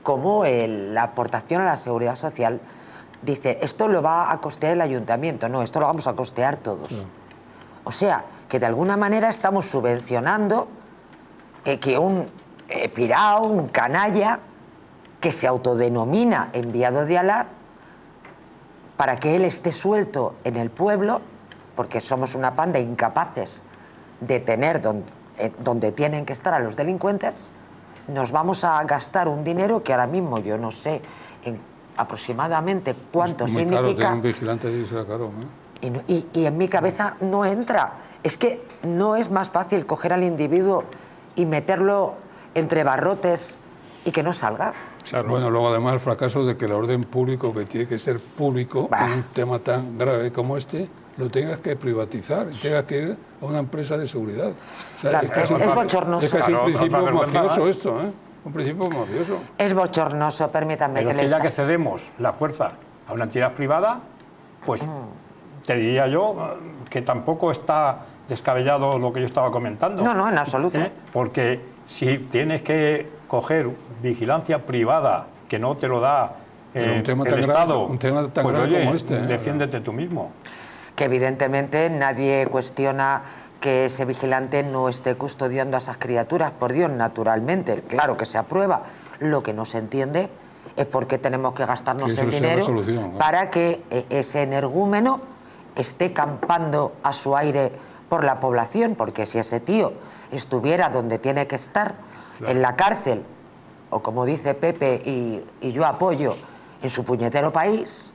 como la aportación a la seguridad social. Dice, esto lo va a costear el ayuntamiento. No, esto lo vamos a costear todos. No. O sea, que de alguna manera estamos subvencionando que un pirao, un canalla, que se autodenomina enviado de Alá, para que él esté suelto en el pueblo, porque somos una panda incapaces de tener donde tienen que estar a los delincuentes, nos vamos a gastar un dinero que ahora mismo yo no sé aproximadamente cuánto significa. Claro, tener un vigilante será caro, ¿no? Y en mi cabeza no entra. Es que no es más fácil coger al individuo y meterlo entre barrotes y que no salga. Claro. Bueno, luego además el fracaso de que el orden público, que tiene que ser público, en un tema tan grave como este, lo tengas que privatizar y tengas que ir a una empresa de seguridad. O sea, claro, es bochornoso. Es casi un principio mafioso esto, Un principio mafioso. Es bochornoso, permítanme que ya que cedemos la fuerza a una entidad privada, pues te diría yo que tampoco está descabellado lo que yo estaba comentando. No, en absoluto. Porque si tienes que coger vigilancia privada que no te lo da el Estado, un tema tan pues grave oye, como este, defiéndete tú mismo. Que evidentemente nadie cuestiona que ese vigilante no esté custodiando a esas criaturas, por Dios, naturalmente, claro que se aprueba. Lo que no se entiende es por qué tenemos que gastarnos el dinero para que ese energúmeno esté campando a su aire por la población, porque si ese tío estuviera donde tiene que estar, en la cárcel, o como dice Pepe y yo apoyo, en su puñetero país,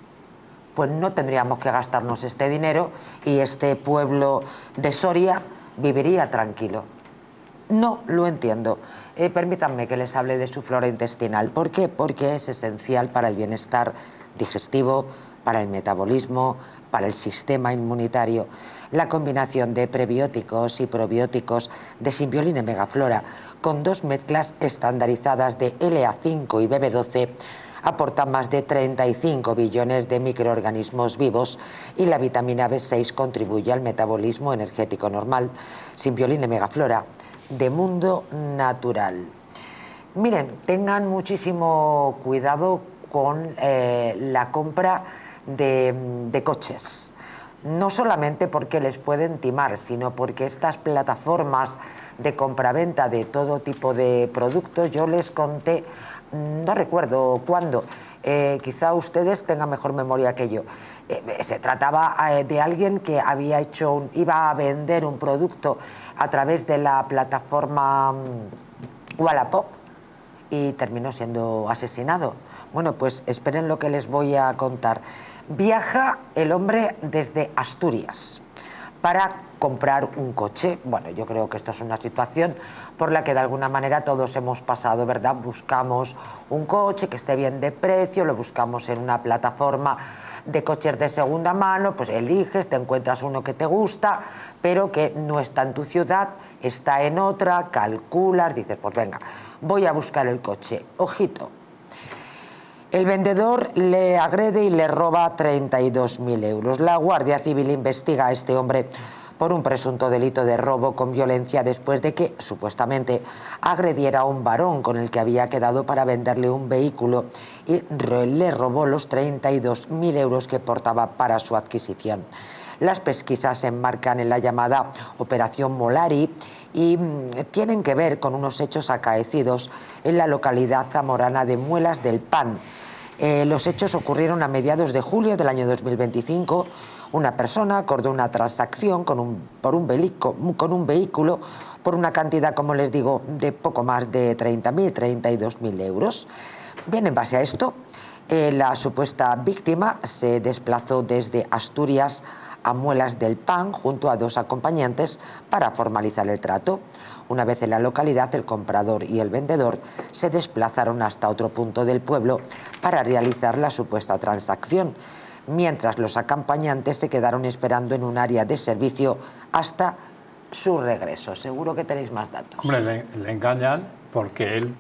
pues no tendríamos que gastarnos este dinero y este pueblo de Soria viviría tranquilo. No lo entiendo. Permítanme que les hable de su flora intestinal. ¿Por qué? Porque es esencial para el bienestar digestivo, para el metabolismo, para el sistema inmunitario. La combinación de prebióticos y probióticos de Symbiolin Megaflora con 2 mezclas estandarizadas de LA5 y BB12 aporta más de 35 billones de microorganismos vivos y la vitamina B6 contribuye al metabolismo energético normal. Symbiolin Megaflora, de mundo natural. Miren, tengan muchísimo cuidado con la compra de coches. No solamente porque les pueden timar, sino porque estas plataformas de compraventa de todo tipo de productos, yo les conté, no recuerdo cuándo, quizá ustedes tengan mejor memoria que yo. Se trataba de alguien que había iba a vender un producto a través de la plataforma Wallapop y terminó siendo asesinado. Bueno, pues esperen lo que les voy a contar. Viaja el hombre desde Asturias para comprar un coche. Bueno, yo creo que esta es una situación por la que de alguna manera todos hemos pasado, ¿verdad? Buscamos un coche que esté bien de precio, lo buscamos en una plataforma de coches de segunda mano, pues eliges, te encuentras uno que te gusta, pero que no está en tu ciudad, está en otra, calculas, dices, pues venga, voy a buscar el coche. Ojito, el vendedor le agrede y le roba 32.000 euros. La Guardia Civil investiga a este hombre por un presunto delito de robo con violencia después de que supuestamente agrediera a un varón con el que había quedado para venderle un vehículo y le robó los 32.000 euros que portaba para su adquisición. Las pesquisas se enmarcan en la llamada Operación Molari y tienen que ver con unos hechos acaecidos en la localidad zamorana de Muelas del Pan. Los hechos ocurrieron a mediados de julio del año 2025. Una persona acordó una transacción con un vehículo por una cantidad, como les digo, de poco más de 32.000 euros. Bien, en base a esto, la supuesta víctima se desplazó desde Asturias a Muelas del Pan junto a 2 acompañantes para formalizar el trato. Una vez en la localidad, el comprador y el vendedor se desplazaron hasta otro punto del pueblo para realizar la supuesta transacción, mientras los acompañantes se quedaron esperando en un área de servicio hasta su regreso. Seguro que tenéis más datos. Hombre, le engañan porque él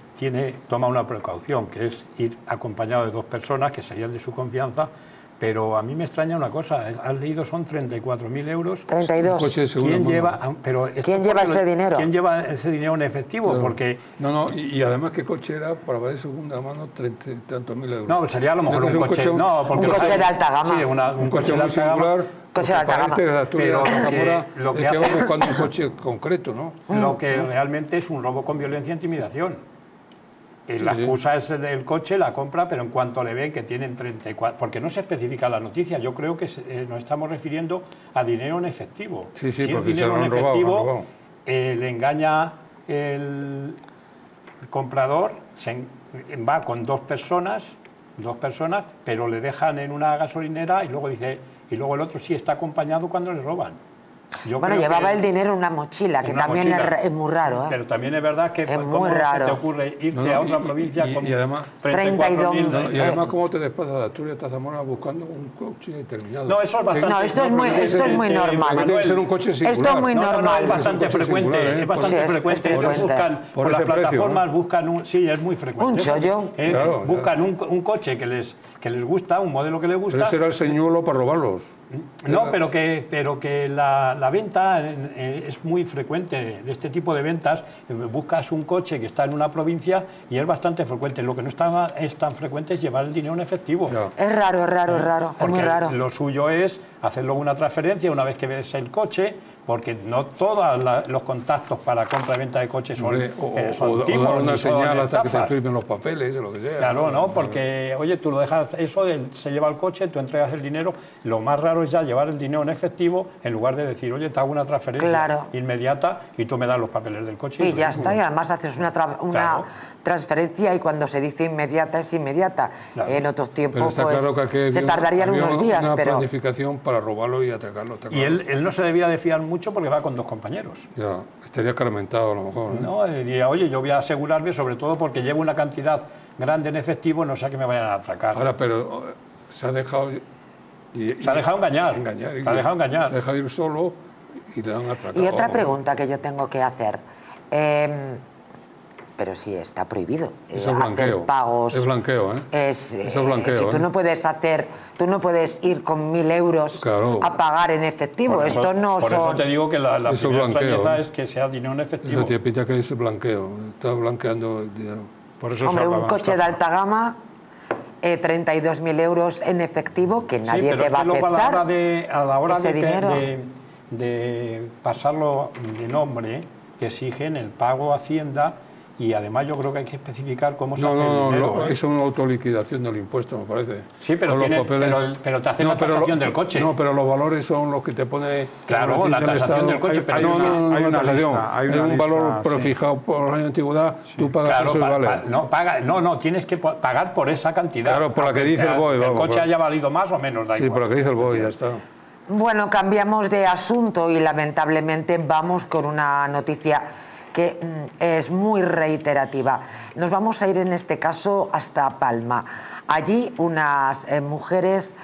toma una precaución, que es ir acompañado de 2 personas que serían de su confianza. Pero a mí me extraña una cosa, has leído, son 34.000 euros. 32. ¿Quién lleva ese dinero? ¿Quién lleva ese dinero en efectivo? Claro. Porque No, y además, ¿qué coche era para de segunda mano 30 y tantos mil euros? No, sería a lo mejor un coche. No, porque un coche de alta gama. Sí, un coche de alta gama. Coche de alta gama. Pero lo que hace es buscando un coche concreto, ¿no? Lo que realmente es un robo con violencia e intimidación. La excusa es del coche, la compra, pero en cuanto le ven que tienen 34... Porque no se especifica la noticia, yo creo que nos estamos refiriendo a dinero en efectivo. Sí, si porque es dinero se lo han en efectivo, robado. Le engaña el comprador, va con dos personas, pero le dejan en una gasolinera y luego el otro sí está acompañado cuando le roban. Bueno, llevaba el dinero en una mochila, que también es muy raro. Pero también es verdad que es ¿cómo muy raro. se te ocurre irte a otra provincia con y además 32.000? Y además, ¿cómo te desplazas de Asturias a Zamora buscando un coche determinado? No, eso es bastante... No, esto es muy normal. Tiene que ser un coche singular. Esto es muy normal. No, es bastante frecuente. Es bastante frecuente. Ellos buscan, por las plataformas buscan sí, es muy frecuente. Un chollo. Buscan un coche que les gusta, un modelo que les gusta. Pero será el señuelo para robarlos. No, pero que la venta es muy frecuente, de este tipo de ventas. Buscas un coche que está en una provincia y es bastante frecuente. Lo que no es tan frecuente es llevar el dinero en efectivo. No. Es raro, es muy raro. Lo suyo es hacerlo una transferencia una vez que ves el coche, porque no todos los contactos para compra y venta de coches son timos, o dar una señal hasta que te firmen los papeles, o lo que sea. Claro, ¿no? Porque, oye, tú lo dejas, se lleva el coche, tú entregas el dinero. Lo más raro es ya llevar el dinero en efectivo en lugar de decir, oye, te hago una transferencia inmediata y tú me das los papeles del coche. Y ya está, y además haces una transferencia y cuando se dice inmediata es inmediata. Claro. En otros tiempos pues, claro que se tardarían unos días. Una planificación para robarlo y atacarlo. Y él no se debía de fiar mucho porque va con dos compañeros. Ya, estaría escarmentado a lo mejor. No, diría, oye, yo voy a asegurarme, sobre todo porque llevo una cantidad grande en efectivo, no sé que me vayan a atracar. Ahora, pero se ha dejado Se ha dejado engañar. Se ha dejado engañar. Se ha dejado ir solo y le han atracado. Y otra pregunta que yo tengo que hacer. Pero sí está prohibido. Eso es blanqueo. Hacer pagos. Es blanqueo, ¿eh? Eso es blanqueo. Si tú no puedes ir con 1.000 euros a pagar en efectivo. Por eso, esto no por eso te digo que la primera extrañeza es que sea dinero en efectivo. Eso tiene pinta que es blanqueo. Está blanqueando el dinero. Por eso hombre, un coche de alta gama, 32.000 euros en efectivo, que nadie te va a aceptar. A la hora ese dinero. de pasarlo de nombre, te exigen el pago a Hacienda. Y además yo creo que hay que especificar cómo se hace el dinero. Es una autoliquidación del impuesto, me parece. Sí, pero te hacen la tasación del coche. No, pero los valores son los que te pone... Claro, la tasación del coche, pero hay una tasación. Hay un valor prefijado por los años de antigüedad, tú pagas eso y vale. No, tienes que pagar por esa cantidad. Claro, por la que dice el BOE. El coche haya valido más o menos, da igual. Sí, por la que dice el BOE, ya está. Bueno, cambiamos de asunto y lamentablemente vamos con una noticia que es muy reiterativa. Nos vamos a ir en este caso hasta Palma. Allí unas mujeres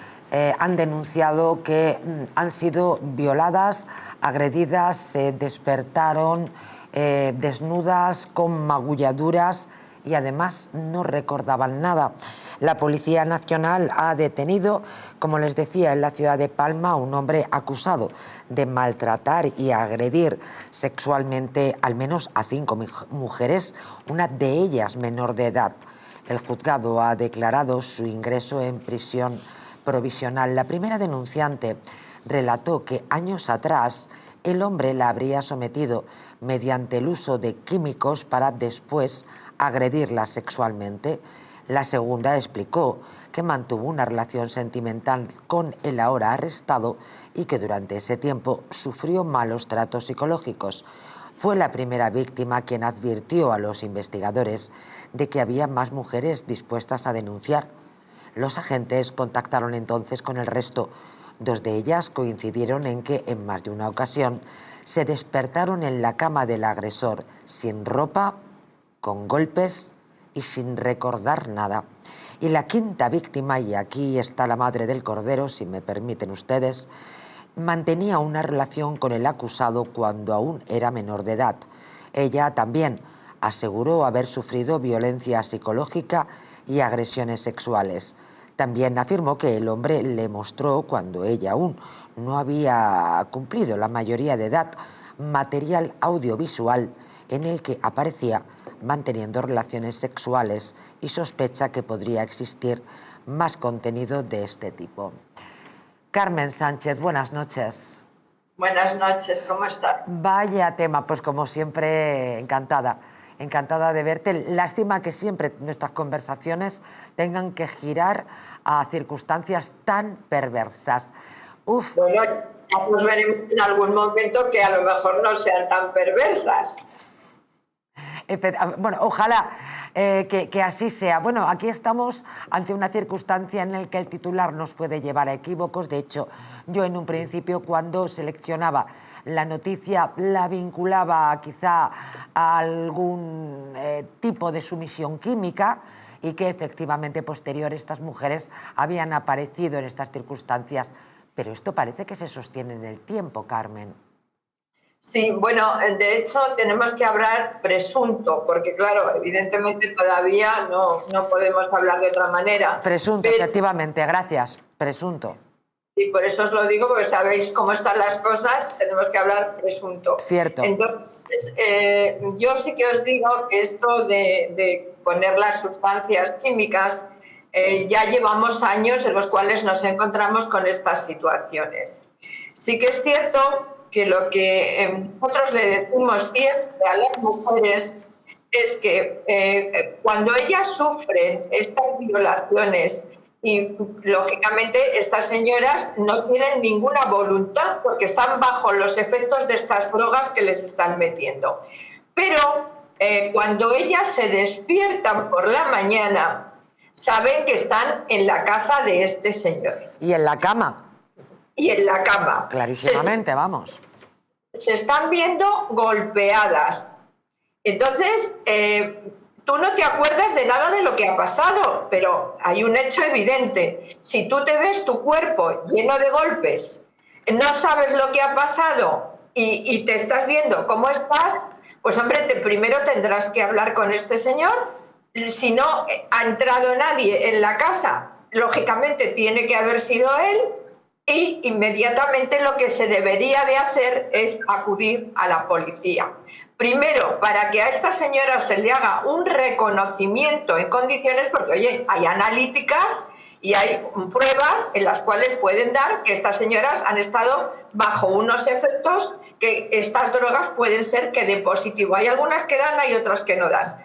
han denunciado que han sido violadas, agredidas, se despertaron desnudas, con magulladuras y además no recordaban nada. La Policía Nacional ha detenido, como les decía, en la ciudad de Palma a un hombre acusado de maltratar y agredir sexualmente al menos a 5 mujeres, una de ellas menor de edad. El juzgado ha declarado su ingreso en prisión provisional. La primera denunciante relató que años atrás el hombre la habría sometido mediante el uso de químicos para después agredirla sexualmente. La segunda explicó que mantuvo una relación sentimental con el ahora arrestado y que durante ese tiempo sufrió malos tratos psicológicos. Fue la primera víctima quien advirtió a los investigadores de que había más mujeres dispuestas a denunciar. Los agentes contactaron entonces con el resto. 2 de ellas coincidieron en que en más de una ocasión se despertaron en la cama del agresor sin ropa, con golpes y sin recordar nada. Y la quinta víctima, y aquí está la madre del cordero, si me permiten ustedes, mantenía una relación con el acusado cuando aún era menor de edad. Ella también aseguró haber sufrido violencia psicológica y agresiones sexuales. También afirmó que el hombre le mostró, cuando ella aún no había cumplido la mayoría de edad, material audiovisual en el que aparecía manteniendo relaciones sexuales y sospecha que podría existir más contenido de este tipo. Carmen Sánchez, buenas noches. Buenas noches, ¿cómo estás? Vaya tema, pues como siempre, encantada de verte. Lástima que siempre nuestras conversaciones tengan que girar a circunstancias tan perversas. Uf. Bueno, ya nos veremos en algún momento que a lo mejor no sean tan perversas. Bueno, ojalá que así sea. Bueno, aquí estamos ante una circunstancia en la que el titular nos puede llevar a equívocos. De hecho, yo en un principio, cuando seleccionaba la noticia, la vinculaba quizá a algún tipo de sumisión química y que efectivamente posterior estas mujeres habían aparecido en estas circunstancias. Pero esto parece que se sostiene en el tiempo, Carmen. Sí, bueno, de hecho tenemos que hablar presunto, porque claro, evidentemente todavía no podemos hablar de otra manera. Presunto, efectivamente, gracias, presunto. Y por eso os lo digo, porque sabéis cómo están las cosas, tenemos que hablar presunto. Cierto. Entonces, yo sí que os digo que esto de poner las sustancias químicas, ya llevamos años en los cuales nos encontramos con estas situaciones. Sí que es cierto que lo que nosotros le decimos siempre a las mujeres es que cuando ellas sufren estas violaciones, y lógicamente estas señoras no tienen ninguna voluntad porque están bajo los efectos de estas drogas que les están metiendo, pero cuando ellas se despiertan por la mañana saben que están en la casa de este señor. Y en la cama. Y en la cama. Clarísimamente, vamos. Se están viendo golpeadas. Entonces, tú no te acuerdas de nada de lo que ha pasado, pero hay un hecho evidente. Si tú te ves tu cuerpo lleno de golpes, no sabes lo que ha pasado y te estás viendo cómo estás, pues hombre, primero tendrás que hablar con este señor. Si no ha entrado nadie en la casa, lógicamente tiene que haber sido él, y inmediatamente lo que se debería de hacer es acudir a la policía. Primero, para que a esta señora se le haga un reconocimiento en condiciones, porque oye, hay analíticas y hay pruebas en las cuales pueden dar que estas señoras han estado bajo unos efectos, que estas drogas pueden ser que dé positivo. Hay algunas que dan, hay otras que no dan.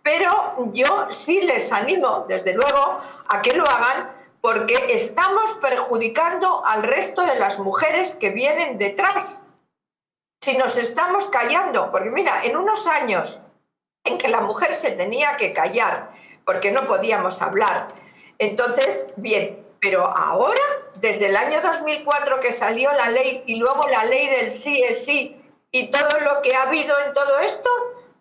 Pero yo sí les animo, desde luego, a que lo hagan, porque estamos perjudicando al resto de las mujeres que vienen detrás. Si nos estamos callando, porque mira, en unos años en que la mujer se tenía que callar porque no podíamos hablar, entonces, bien, pero ahora, desde el año 2004 que salió la ley y luego la ley del sí es sí y todo lo que ha habido en todo esto,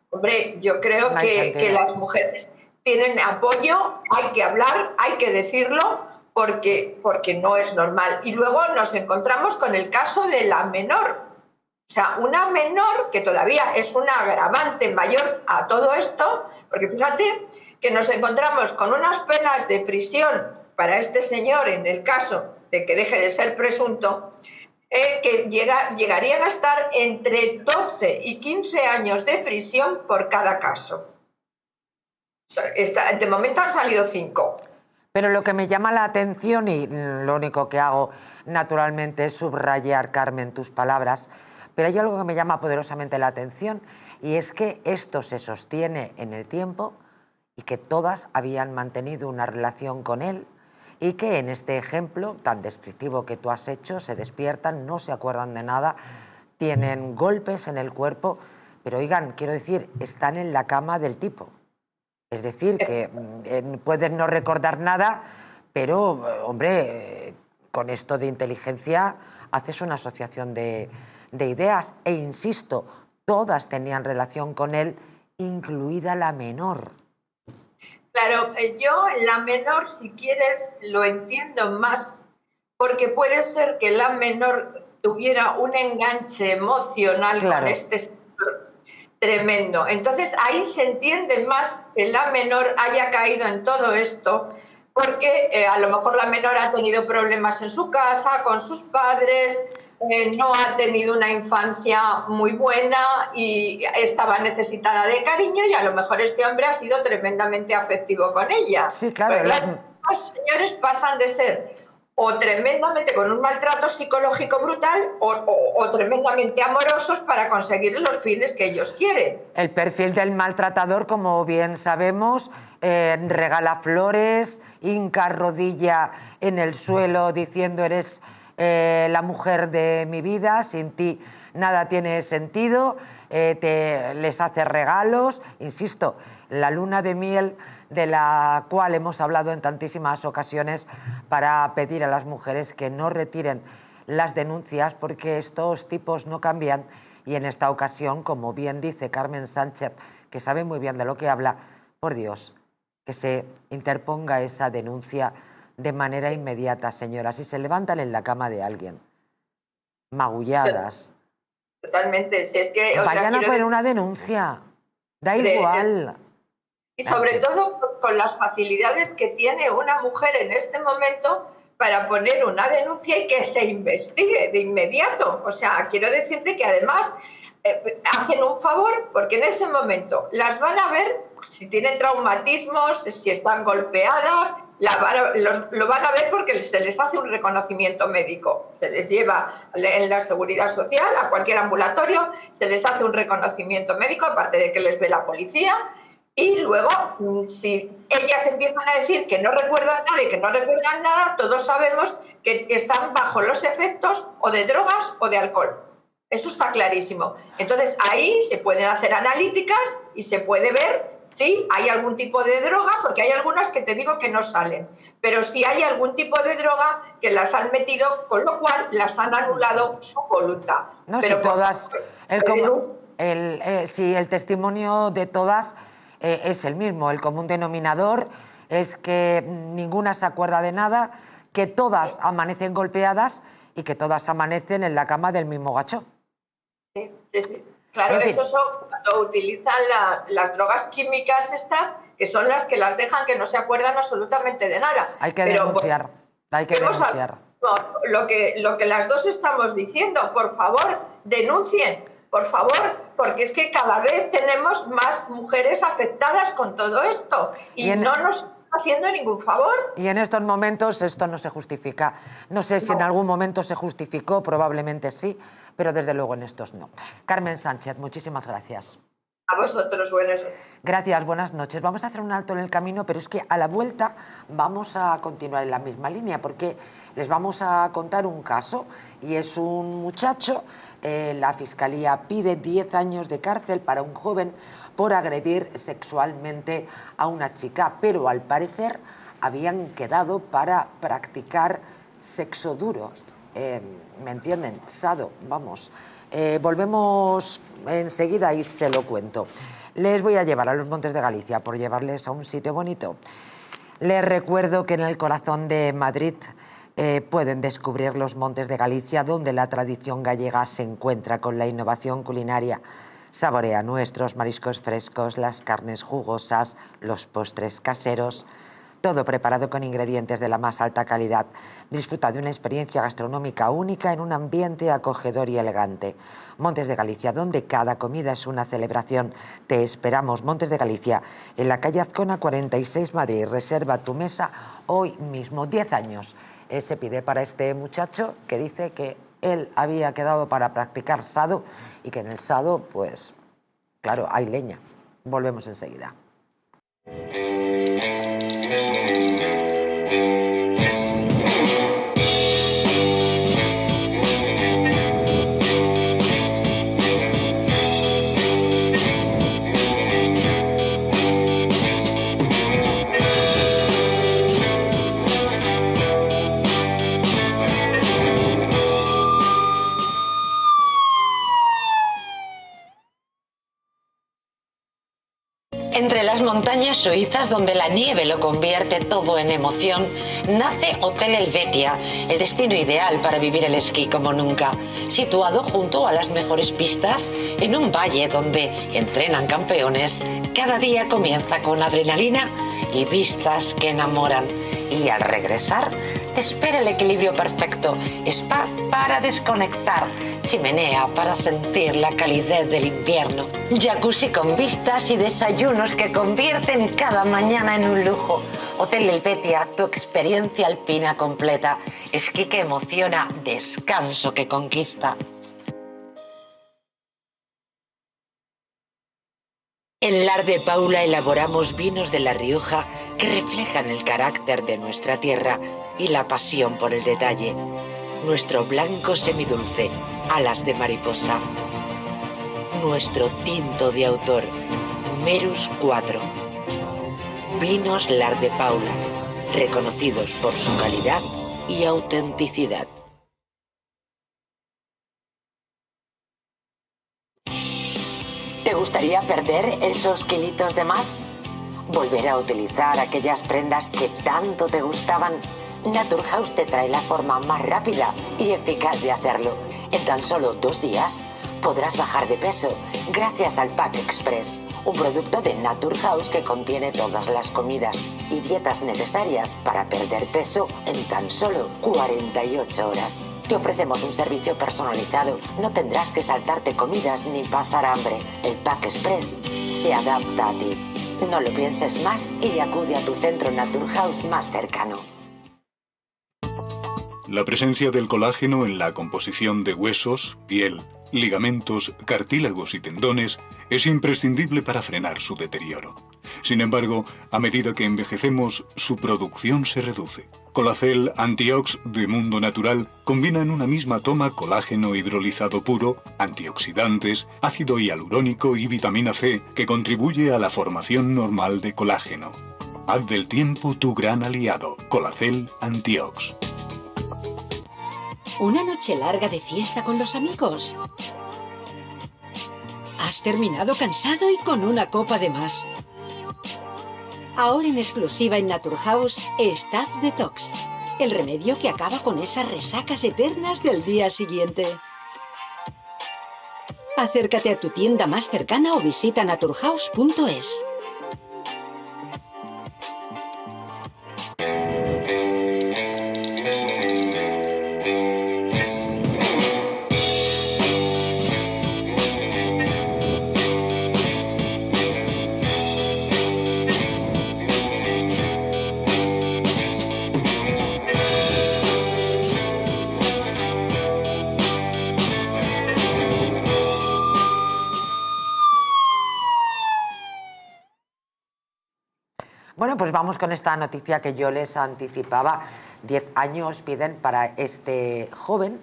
hombre, yo creo que las mujeres tienen apoyo, hay que hablar, hay que decirlo, porque no es normal. Y luego nos encontramos con el caso de la menor. O sea, una menor que todavía es una agravante mayor a todo esto, porque fíjate que nos encontramos con unas penas de prisión para este señor, en el caso de que deje de ser presunto, que llegarían a estar entre 12 y 15 años de prisión por cada caso. O sea, de momento han salido 5. Pero lo que me llama la atención, y lo único que hago naturalmente es subrayar, Carmen, tus palabras, pero hay algo que me llama poderosamente la atención, y es que esto se sostiene en el tiempo y que todas habían mantenido una relación con él, y que en este ejemplo tan descriptivo que tú has hecho se despiertan, no se acuerdan de nada, tienen golpes en el cuerpo, pero oigan, quiero decir, están en la cama del tipo. Es decir, que pueden no recordar nada, pero, hombre, con esto de inteligencia haces una asociación de ideas. E insisto, todas tenían relación con él, incluida la menor. Claro, yo la menor, si quieres, lo entiendo más, porque puede ser que la menor tuviera un enganche emocional con este señor tremendo. Entonces ahí se entiende más que la menor haya caído en todo esto, porque a lo mejor la menor ha tenido problemas en su casa, con sus padres, no ha tenido una infancia muy buena y estaba necesitada de cariño, y a lo mejor este hombre ha sido tremendamente afectivo con ella. Sí, claro. Los señores pasan de ser o tremendamente con un maltrato psicológico brutal o tremendamente amorosos para conseguir los fines que ellos quieren. El perfil del maltratador, como bien sabemos, regala flores, hinca rodilla en el suelo diciendo eres la mujer de mi vida, sin ti nada tiene sentido, les hace regalos, insisto, la luna de miel de la cual hemos hablado en tantísimas ocasiones para pedir a las mujeres que no retiren las denuncias porque estos tipos no cambian, y en esta ocasión, como bien dice Carmen Sánchez, que sabe muy bien de lo que habla, por Dios, que se interponga esa denuncia de manera inmediata, señoras. Si se levantan en la cama de alguien, magulladas, totalmente, si es que vayan a poner una denuncia, da igual. Y sobre todo con las facilidades que tiene una mujer en este momento para poner una denuncia y que se investigue de inmediato. O sea, quiero decirte que además hacen un favor, porque en ese momento las van a ver si tienen traumatismos, si están golpeadas, lo van a ver porque se les hace un reconocimiento médico. Se les lleva en la seguridad social a cualquier ambulatorio, se les hace un reconocimiento médico, aparte de que les ve la policía. Y luego, si ellas empiezan a decir que no recuerdan nada y que no recuerdan nada, todos sabemos que están bajo los efectos o de drogas o de alcohol. Eso está clarísimo. Entonces, ahí se pueden hacer analíticas y se puede ver si hay algún tipo de droga, porque hay algunas que te digo que no salen, pero si hay algún tipo de droga que las han metido, con lo cual las han anulado su voluntad. No, pero si todas, el testimonio de todas es el mismo. El común denominador es que ninguna se acuerda de nada, que todas amanecen golpeadas y que todas amanecen en la cama del mismo gacho. Sí, sí, sí. Claro, en fin. Eso son cuando utilizan las drogas químicas estas, que son las que las dejan que no se acuerdan absolutamente de nada. Hay que denunciar, hay que denunciar. Lo que las dos estamos diciendo, por favor, denuncien, por favor, porque es que cada vez tenemos más mujeres afectadas con todo esto y no nos haciendo ningún favor. Y en estos momentos esto no se justifica. No sé si en algún momento se justificó, probablemente sí, pero desde luego en estos no. Carmen Sánchez, muchísimas gracias. A vosotros, buenas noches. Gracias, buenas noches. Vamos a hacer un alto en el camino, pero es que a la vuelta vamos a continuar en la misma línea, porque les vamos a contar un caso, y es un muchacho. La Fiscalía pide 10 años de cárcel para un joven por agredir sexualmente a una chica, pero al parecer habían quedado para practicar sexo duro. ¿Me entienden? Sado, vamos. Volvemos enseguida y se lo cuento. Les voy a llevar a los Montes de Galicia por llevarles a un sitio bonito. Les recuerdo que en el corazón de Madrid pueden descubrir los Montes de Galicia, donde la tradición gallega se encuentra con la innovación culinaria. Saborea nuestros mariscos frescos, las carnes jugosas, los postres caseros, todo preparado con ingredientes de la más alta calidad. Disfruta de una experiencia gastronómica única en un ambiente acogedor y elegante. Montes de Galicia, donde cada comida es una celebración. Te esperamos, Montes de Galicia, en la calle Azcona 46, Madrid. Reserva tu mesa hoy mismo. 10 años se pide para este muchacho, que dice que él había quedado para practicar sado y que en el sado, pues, claro, hay leña. Volvemos enseguida. Entre las montañas suizas, donde la nieve lo convierte todo en emoción, nace Hotel Helvetia, el destino ideal para vivir el esquí como nunca. Situado junto a las mejores pistas, en un valle donde entrenan campeones, cada día comienza con adrenalina y vistas que enamoran. Y al regresar, te espera el equilibrio perfecto, spa para desconectar, chimenea para sentir la calidez del invierno, jacuzzi con vistas y desayunos que convierten cada mañana en un lujo. Hotel Helvetia, tu experiencia alpina completa, esquí que emociona, descanso que conquista. En Lar de Paula elaboramos vinos de La Rioja que reflejan el carácter de nuestra tierra y la pasión por el detalle. Nuestro blanco semidulce, alas de mariposa. Nuestro tinto de autor, Merus 4. Vinos Lar de Paula, reconocidos por su calidad y autenticidad. ¿Te gustaría perder esos kilitos de más? ¿Volver a utilizar aquellas prendas que tanto te gustaban? Naturhaus te trae la forma más rápida y eficaz de hacerlo. En tan solo 2 días podrás bajar de peso gracias al Pack Express, un producto de Naturhaus que contiene todas las comidas y dietas necesarias para perder peso en tan solo 48 horas. Te ofrecemos un servicio personalizado, no tendrás que saltarte comidas ni pasar hambre. El Pack Express se adapta a ti. No lo pienses más y acude a tu centro Naturhaus más cercano. La presencia del colágeno en la composición de huesos, piel, ligamentos, cartílagos y tendones es imprescindible para frenar su deterioro. Sin embargo, a medida que envejecemos, su producción se reduce. Colacel Antiox de Mundo Natural combina en una misma toma colágeno hidrolizado puro, antioxidantes, ácido hialurónico y vitamina C, que contribuye a la formación normal de colágeno. Haz del tiempo tu gran aliado. Colacel Antiox. ¿Una noche larga de fiesta con los amigos? ¿Has terminado cansado y con una copa de más? Ahora en exclusiva en Naturhaus, Staph Detox. El remedio que acaba con esas resacas eternas del día siguiente. Acércate a tu tienda más cercana o visita naturhaus.es. Bueno, pues vamos con esta noticia que yo les anticipaba. 10 años piden para este joven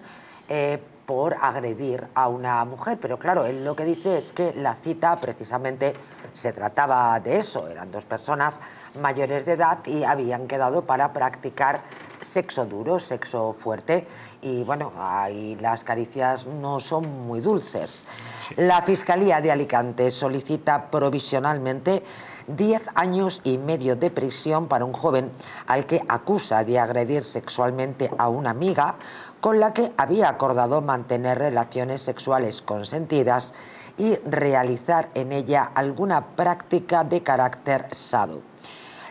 por agredir a una mujer. Pero claro, él lo que dice es que la cita precisamente se trataba de eso. Eran dos personas mayores de edad y habían quedado para practicar sexo duro, sexo fuerte. Y bueno, ahí las caricias no son muy dulces. La Fiscalía de Alicante solicita provisionalmente 10 años y medio de prisión para un joven al que acusa de agredir sexualmente a una amiga con la que había acordado mantener relaciones sexuales consentidas y realizar en ella alguna práctica de carácter sado.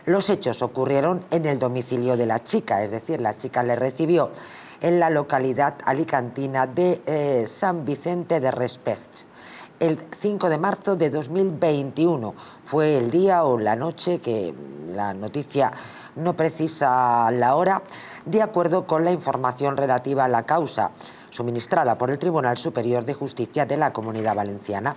Los hechos ocurrieron en el domicilio de la chica, es decir, la chica le recibió en la localidad alicantina de San Vicente de Respech. El 5 de marzo de 2021 fue el día o la noche, que la noticia no precisa la hora, de acuerdo con la información relativa a la causa suministrada por el Tribunal Superior de Justicia de la Comunidad Valenciana.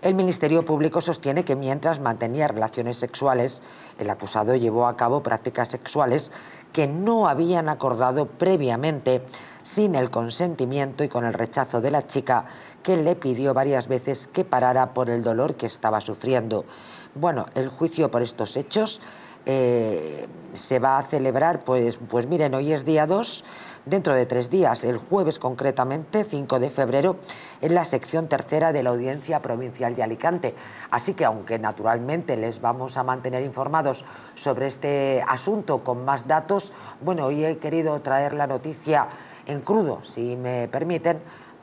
El Ministerio Público sostiene que mientras mantenía relaciones sexuales, el acusado llevó a cabo prácticas sexuales que no habían acordado previamente, sin el consentimiento y con el rechazo de la chica, que le pidió varias veces que parara por el dolor que estaba sufriendo. Bueno, el juicio por estos hechos se va a celebrar, pues miren, hoy es día 2, dentro de 3 días, el jueves concretamente, 5 de febrero, en la sección tercera de la Audiencia Provincial de Alicante. Así que, aunque naturalmente les vamos a mantener informados sobre este asunto con más datos, bueno, hoy he querido traer la noticia en crudo, si me permiten,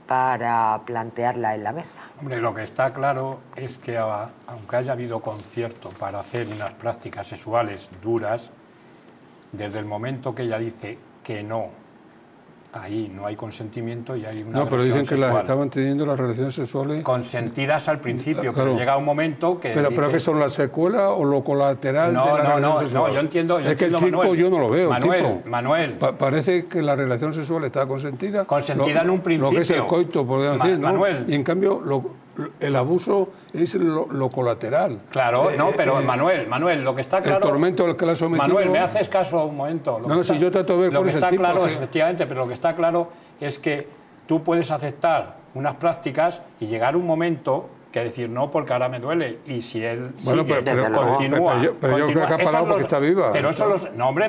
para plantearla en la mesa. Hombre, lo que está claro es que aunque haya habido concierto para hacer unas prácticas sexuales duras, desde el momento que ella dice que no, ahí no hay consentimiento y hay una No, pero dicen que sexual. las estaban teniendo las relaciones sexuales consentidas al principio, claro. pero llega un momento que pero ¿qué son, la secuela o lo colateral de la relación sexual? No, yo entiendo, es que el tipo Manuel, yo no lo veo. Manuel. Parece que la relación sexual está consentida. Consentida en un principio. Lo que es el coito, podríamos decir, ¿no? Manuel. Y en cambio el abuso es lo colateral. Claro, no, pero Manuel, lo que está claro... El tormento al que la ha sometido... Manuel, ¿me haces caso un momento? Si yo trato de ver lo por que ese está tipo... claro, que... efectivamente, pero lo que está claro es que tú puedes aceptar unas prácticas y llegar un momento que decir no, porque ahora me duele, y si él continúa... Pero yo creo que ha parado porque está viva. Pero eso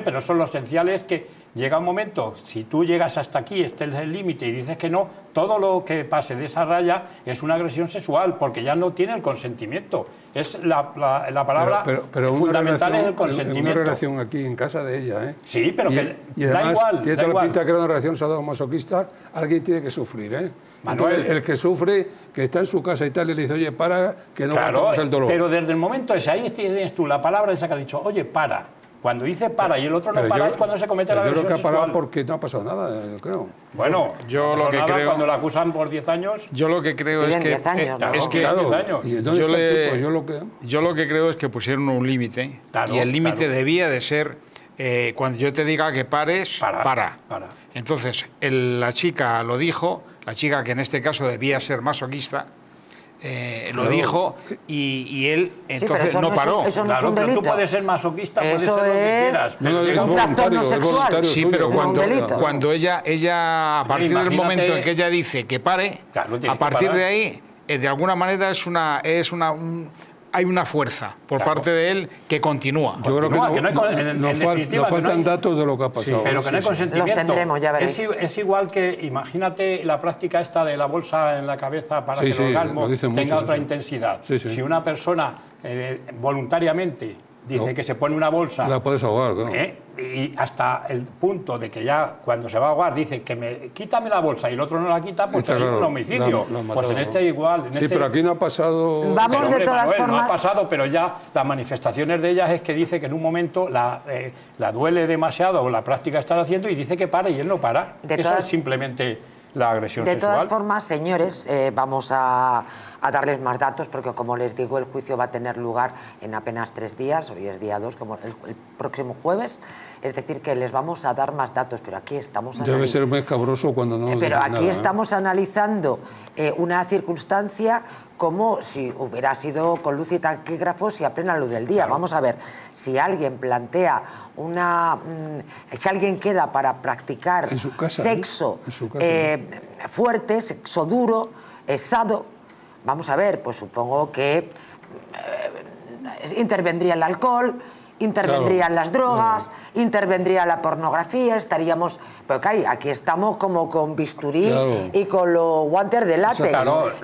pero eso lo esencial es que llega un momento, si tú llegas hasta aquí, este es el límite, y dices que no, todo lo que pase de esa raya es una agresión sexual, porque ya no tiene el consentimiento. Es la palabra pero fundamental es el consentimiento. Una relación aquí en casa de ella, ¿eh? Sí, pero y además, da igual. Tiene toda la pinta que era una relación sadomasoquista, alguien tiene que sufrir, ¿eh? Manuel. Entonces, el que sufre, que está en su casa y tal, y le dice, oye, para, que no aguantamos el dolor. Pero desde el momento ese, ahí tienes tú la palabra esa que ha dicho, oye, para. Cuando dice para y el otro no para, es cuando se comete la agresión sexual. Yo creo que ha parado porque no ha pasado nada, yo creo. Bueno, yo lo que creo... Cuando la acusan por 10 años... Yo lo que creo es que... 10 años, ¿no? Es que claro, 10 años. Yo lo que creo es que pusieron un límite. Claro, y el límite debía de ser... cuando yo te diga que pares, para. Entonces, la chica lo dijo, la chica que en este caso debía ser masoquista, lo dijo y él entonces no paró. Eso no es un delito. Pero tú puedes ser masoquista, puedes ser lo que quieras. Es un trastorno sexual. Sí, pero cuando ella a partir del momento en que ella dice que pare, a partir de ahí, de alguna manera hay una fuerza por parte de él que continúa. Yo creo que no faltan datos de lo que ha pasado. Sí, pero que no hay consentimiento. Los tendremos, ya veréis. Es igual que, imagínate la práctica esta de la bolsa en la cabeza para que el orgasmo tenga otra intensidad. Si una persona voluntariamente dice que se pone una bolsa. La puedes ahogar, claro. Y hasta el punto de que ya cuando se va a ahogar dice que quítame la bolsa y el otro no la quita, pues hay un homicidio. Pues en este igual. Sí, pero aquí no ha pasado... Vamos, de todas formas... No ha pasado, pero ya las manifestaciones de ellas es que dice que en un momento la duele demasiado la práctica que están haciendo y dice que para y él no para. Eso es simplemente la agresión sexual. De todas formas, señores, vamos a darles más datos porque, como les digo, el juicio va a tener lugar en apenas 3 días. Hoy es día 2, como el próximo jueves. Es decir, que les vamos a dar más datos, pero aquí estamos... Debe ser muy escabroso cuando no... Pero aquí estamos analizando una circunstancia como si hubiera sido con luz y taquígrafos y a plena luz del día. Claro. Vamos a ver, si alguien plantea si alguien queda para practicar en su casa, sexo fuerte, sexo duro, sado, vamos a ver, pues supongo que intervendría el alcohol, intervendrían las drogas, intervendría la pornografía, estaríamos... Pero aquí estamos como con bisturí y con los guantes de látex.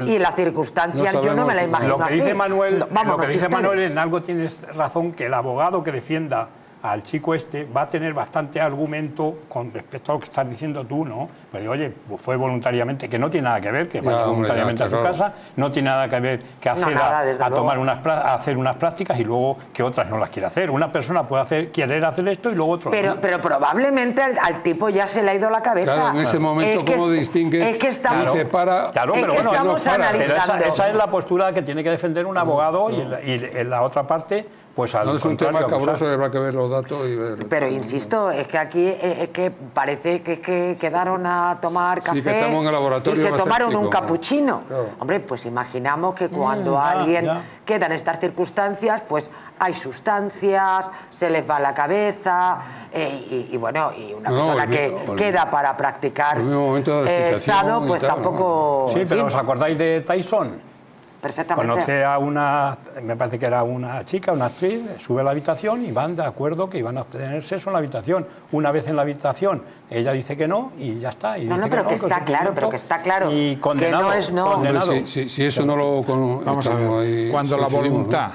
Y la circunstancia yo no me la imagino así. Lo que dice Manuel, en algo tienes razón, que el abogado que defienda al chico va a tener bastante argumento con respecto a lo que estás diciendo tú, ¿no? Pues oye, pues fue voluntariamente, que no tiene nada que ver, que vaya voluntariamente a su casa, no tiene nada que ver que hacer a hacer unas prácticas y luego que otras no las quiere hacer. Una persona puede querer hacer esto y luego otro no. Pero probablemente al tipo ya se le ha ido la cabeza. Claro, en ese momento, ¿cómo distingue? Es que estamos... Claro, pero bueno, esa es la postura que tiene que defender un abogado y la otra parte... Pues no es un tema cabroso, habrá que ver los datos y ver... Pero insisto, es que aquí es que parece que quedaron a tomar café en el laboratorio y se tomaron un capuchino. Claro. Hombre, pues imaginamos que cuando alguien queda en estas circunstancias, pues hay sustancias, se les va la cabeza y bueno, y una persona que queda para practicar sado, pues tampoco... Sí, pero ¿os acordáis de Tyson? Perfectamente. Conoce a una, me parece que era una chica, una actriz, sube a la habitación y van de acuerdo que iban a tener sexo en la habitación. Una vez en la habitación, ella dice que no y ya está. Y pero que está claro. Y condenado, que no es no. Condenado. Si eso no lo... Vamos a ver, cuando la voluntad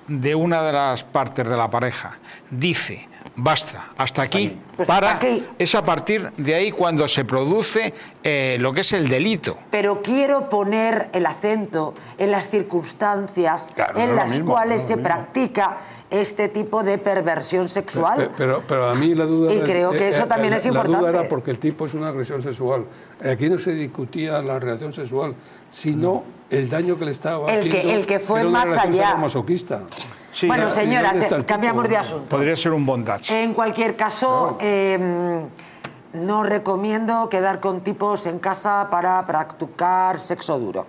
de una de las partes de la pareja dice... Basta, hasta aquí, es a partir de ahí cuando se produce lo que es el delito. Pero quiero poner el acento en las circunstancias en las cuales se practica este tipo de perversión sexual. Pero a mí la duda... Y creo que eso también es importante. La duda era porque el tipo es una agresión sexual. Aquí no se discutía la reacción sexual, sino el daño que le estaba haciendo. El que fue más allá. Masoquista. Sí, bueno, señoras, cambiamos de asunto. Podría ser un bondage. En cualquier caso, no recomiendo quedar con tipos en casa para practicar sexo duro.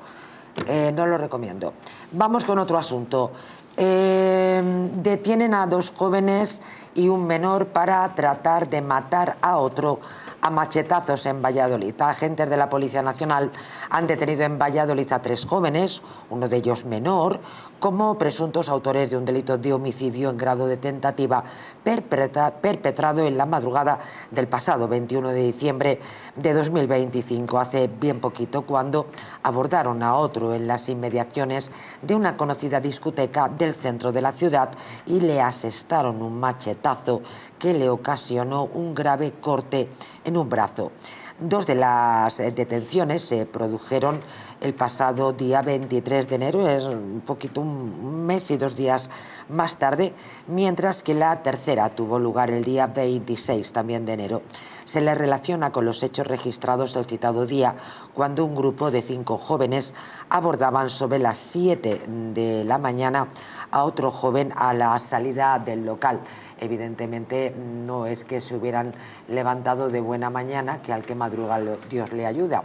No lo recomiendo. Vamos con otro asunto. Detienen a 2 jóvenes y un menor para tratar de matar a otro a machetazos en Valladolid. Agentes de la Policía Nacional han detenido en Valladolid a 3 jóvenes, uno de ellos menor, como presuntos autores de un delito de homicidio en grado de tentativa perpetrado en la madrugada del pasado 21 de diciembre de 2025, hace bien poquito, cuando abordaron a otro en las inmediaciones de una conocida discoteca del centro de la ciudad y le asestaron un machetazo que le ocasionó un grave corte en un brazo. 2 de las detenciones se produjeron el pasado día 23 de enero, es un mes y 2 días más tarde, mientras que la tercera tuvo lugar el día 26 también de enero. Se le relaciona con los hechos registrados el citado día, cuando un grupo de 5 jóvenes abordaban sobre las 7 de la mañana a otro joven a la salida del local. Evidentemente no es que se hubieran levantado de buena mañana, que al que madruga Dios le ayuda.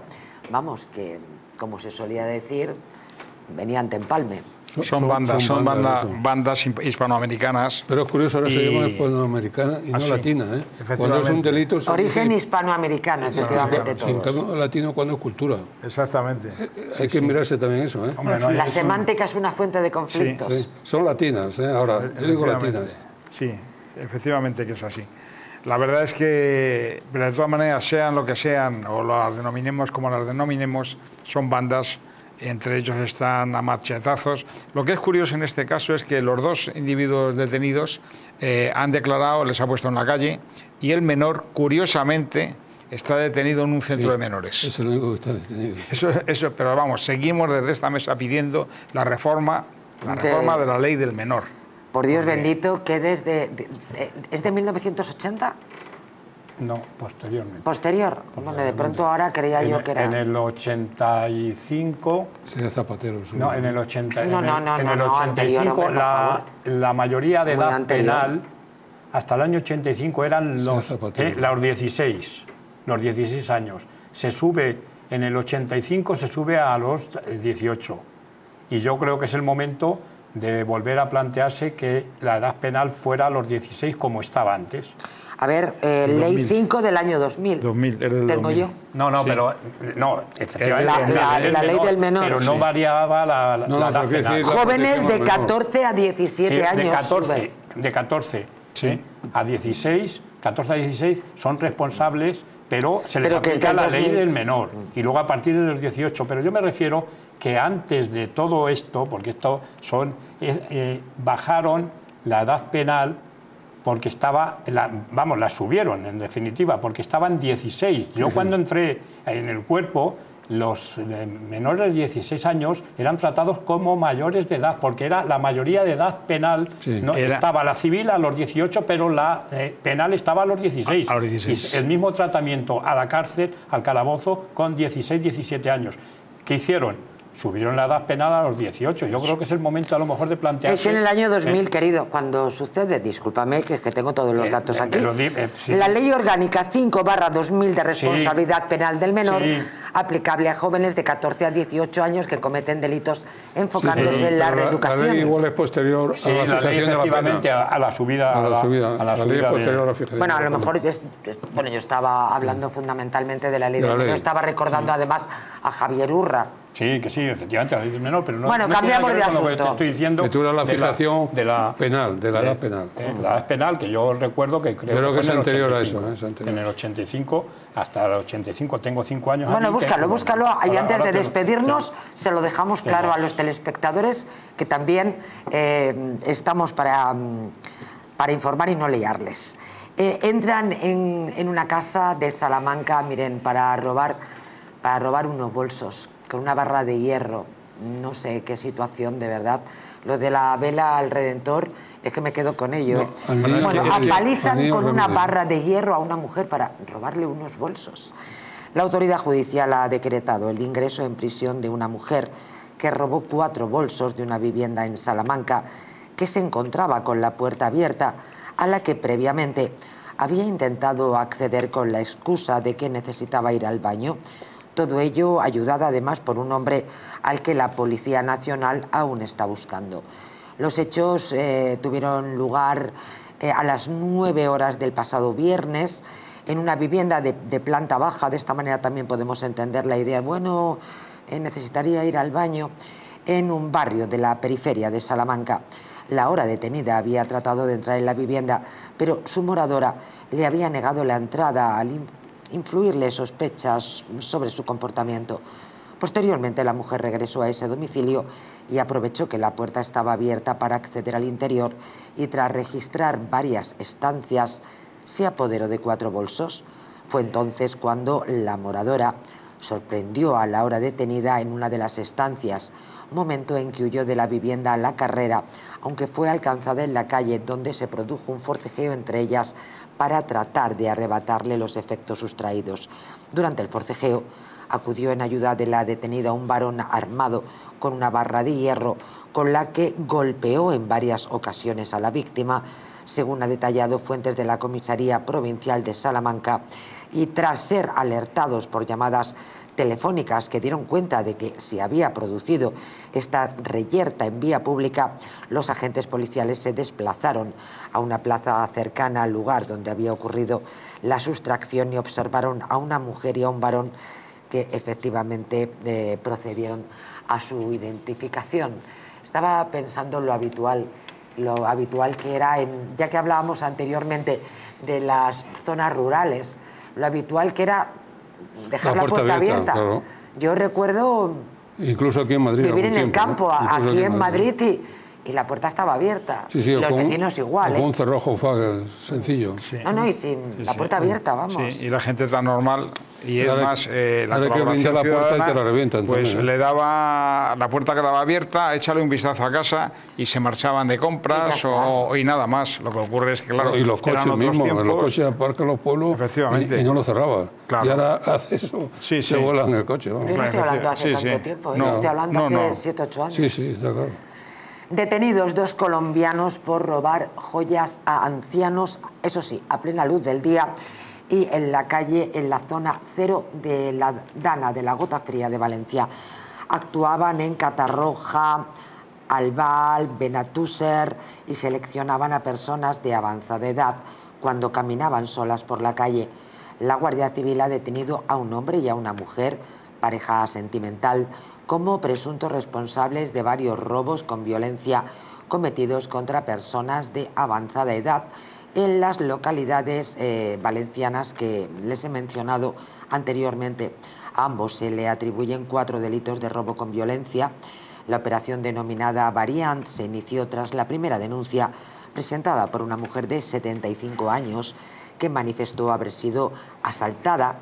Vamos, que como se solía decir, venían de empalme. Son bandas hispanoamericanas. Pero es curioso, ahora se llama hispanoamericana y no latina, ¿eh? Cuando es un delito... Origen hispanoamericano, efectivamente, todos. En cambio, latino cuando es cultura. Exactamente. Hay que mirarse también eso, ¿eh? Hombre, la semántica es una fuente de conflictos. Sí. Son latinas, ¿eh? Ahora, yo digo latinas. Sí, efectivamente que es así. La verdad es que, de todas maneras, sean lo que sean, o las denominemos como las denominemos, son bandas entre ellos están a machetazos. Lo que es curioso en este caso es que los dos individuos detenidos han declarado, les ha puesto en la calle, y el menor, curiosamente, está detenido en un centro de menores. Eso es lo único que está detenido. Eso, pero vamos, seguimos desde esta mesa pidiendo la reforma de la ley del menor. Por Dios bendito, que desde... ¿Es de 1980? No, posteriormente. ¿Posterior? Bueno, de pronto ahora creía yo que era... En el 85... Sería Zapatero. No, en el 80... No, en el 85 la mayoría de edad penal, hasta el año 85 eran los 16. Los 16 años. Se sube, en el 85 se sube a los 18. Y yo creo que es el momento de volver a plantearse que la edad penal fuera a los 16 como estaba antes. A ver, ley 5 del año 2000. 2000 tengo 2000. yo. No, sí. Pero no, efectivamente. La ley del menor. Pero no variaba la edad penal. Jóvenes de 14 a 17 años. De 14 a 16, 14 a 16 son responsables, pero se les aplica la ley del menor. Y luego a partir de los 18. Pero yo me refiero que antes de todo esto, porque esto bajaron la edad penal porque estaba, la subieron en definitiva, porque estaban 16. Yo cuando entré en el cuerpo, los menores de 16 años eran tratados como mayores de edad, porque era la mayoría de edad penal, estaba la civil a los 18, pero la penal estaba a los 16. A los 16. Y el mismo tratamiento a la cárcel, al calabozo, con 16, 17 años. ¿Qué hicieron? Subieron la edad penal a los 18. Yo creo que es el momento a lo mejor de plantearse... Es en el año 2000, querido, cuando sucede, discúlpame, que es que tengo todos los datos aquí. La Ley Orgánica 5/2000 de responsabilidad penal del menor, aplicable a jóvenes de 14 a 18 años que cometen delitos enfocándose en la reeducación. La ley igual es posterior a la fijación de la pena. A la subida. La ley es posterior a la fijación. Bueno, a lo mejor, bueno, yo estaba hablando fundamentalmente de la ley del menor. Yo estaba recordando además a Javier Urra. Sí, que sí, efectivamente, la ley del menor, pero no... Bueno, cambiamos de asunto. Te estoy diciendo... Que tú eras la fijación penal, de la edad penal. La edad penal, que yo recuerdo que creo que es anterior a eso. En el 85, hasta el 85, tengo 5 años... Bueno, búscalo, y antes de despedirnos, se lo dejamos claro a los telespectadores, que también estamos para informar y no liarles. Entran en una casa de Salamanca, miren, para robar unos bolsos con una barra de hierro. No sé qué situación, de verdad. Los de la vela al Redentor, es que me quedo con ello. Bueno, apalizan con una barra de hierro a una mujer para robarle unos bolsos. La autoridad judicial ha decretado el ingreso en prisión de una mujer que robó 4 bolsos de una vivienda en Salamanca que se encontraba con la puerta abierta, a la que previamente había intentado acceder con la excusa de que necesitaba ir al baño. Todo ello ayudada además por un hombre al que la Policía Nacional aún está buscando. Los hechos tuvieron lugar a las 9 horas del pasado viernes en una vivienda de planta baja. De esta manera también podemos entender la idea, bueno, necesitaría ir al baño, en un barrio de la periferia de Salamanca. La hora detenida había tratado de entrar en la vivienda, pero su moradora le había negado la entrada al influirle sospechas sobre su comportamiento. Posteriormente, la mujer regresó a ese domicilio y aprovechó que la puerta estaba abierta para acceder al interior y, tras registrar varias estancias, se apoderó de 4 bolsos. Fue entonces cuando la moradora sorprendió a la hora detenida en una de las estancias, momento en que huyó de la vivienda a la carrera, aunque fue alcanzada en la calle, donde se produjo un forcejeo entre ellas para tratar de arrebatarle los efectos sustraídos. Durante el forcejeo, acudió en ayuda de la detenida un varón armado con una barra de hierro, con la que golpeó en varias ocasiones a la víctima, según ha detallado fuentes de la Comisaría Provincial de Salamanca, y tras ser alertados por llamadas telefónicas que dieron cuenta de que se había producido esta reyerta en vía pública, los agentes policiales se desplazaron a una plaza cercana al lugar donde había ocurrido la sustracción y observaron a una mujer y a un varón que efectivamente procedieron a su identificación. Estaba pensando en lo habitual que era, ya que hablábamos anteriormente de las zonas rurales, lo habitual que era dejar la puerta abierta. Claro. Yo recuerdo Incluso aquí en Madrid. Vivir en el campo, ¿no? aquí en Madrid y la puerta estaba abierta. Sí, y los vecinos igual. Con un cerrojo sencillo. Sí. No, y sin la puerta abierta, vamos. Sí, y la gente tan normal. Y es más, la colaboración la puerta y te la revientan. Pues también, le daba, la puerta quedaba abierta, échale un vistazo a casa y se marchaban de compras y nada más. Lo que ocurre es que, claro, y los coches mismos, los coches aparcan los pueblos y no los cerraba. Claro. Y ahora hace eso, se vuelan el coche. Vamos. Yo no estoy hablando hace tanto tiempo, no, estoy hablando hace 7 o 8 años. Sí, está claro. Detenidos 2 colombianos por robar joyas a ancianos, eso sí, a plena luz del día y en la calle, en la zona 0 de la Dana, de la Gota Fría de Valencia. Actuaban en Catarroja, Albal, Benatúser y seleccionaban a personas de avanzada edad cuando caminaban solas por la calle. La Guardia Civil ha detenido a un hombre y a una mujer, pareja sentimental, como presuntos responsables de varios robos con violencia cometidos contra personas de avanzada edad en las localidades valencianas que les he mencionado anteriormente. A ambos se le atribuyen 4 delitos de robo con violencia. La operación denominada Variant se inició tras la primera denuncia presentada por una mujer de 75 años que manifestó haber sido asaltada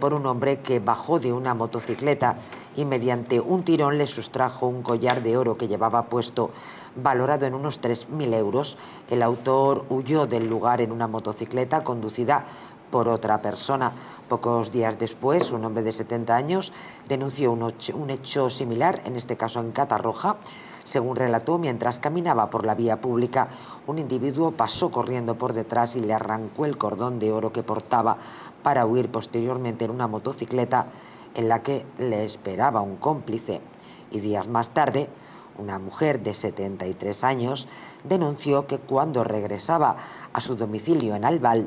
por un hombre que bajó de una motocicleta y mediante un tirón le sustrajo un collar de oro que llevaba puesto, valorado en unos 3.000 euros. El autor huyó del lugar en una motocicleta conducida por otra persona. Pocos días después, un hombre de 70 años denunció un hecho similar, en este caso en Catarroja. Según relató, mientras caminaba por la vía pública, un individuo pasó corriendo por detrás y le arrancó el cordón de oro que portaba para huir posteriormente en una motocicleta en la que le esperaba un cómplice. Y días más tarde, una mujer de 73 años denunció que cuando regresaba a su domicilio en Albal,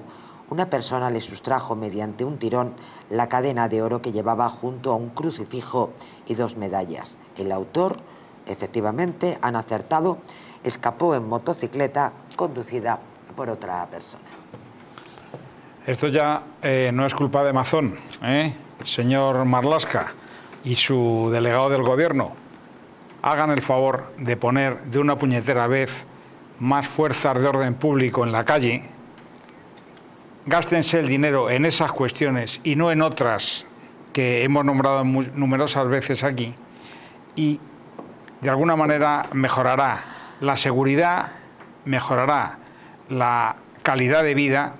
una persona le sustrajo mediante un tirón la cadena de oro que llevaba junto a un crucifijo y 2 medallas. El autor, efectivamente, han acertado, escapó en motocicleta conducida por otra persona. Esto ya no es culpa de Mazón, señor Marlaska y su delegado del gobierno. Hagan el favor de poner de una puñetera vez más fuerzas de orden público en la calle. Gástense el dinero en esas cuestiones y no en otras que hemos nombrado numerosas veces aquí, y de alguna manera mejorará la seguridad, mejorará la calidad de vida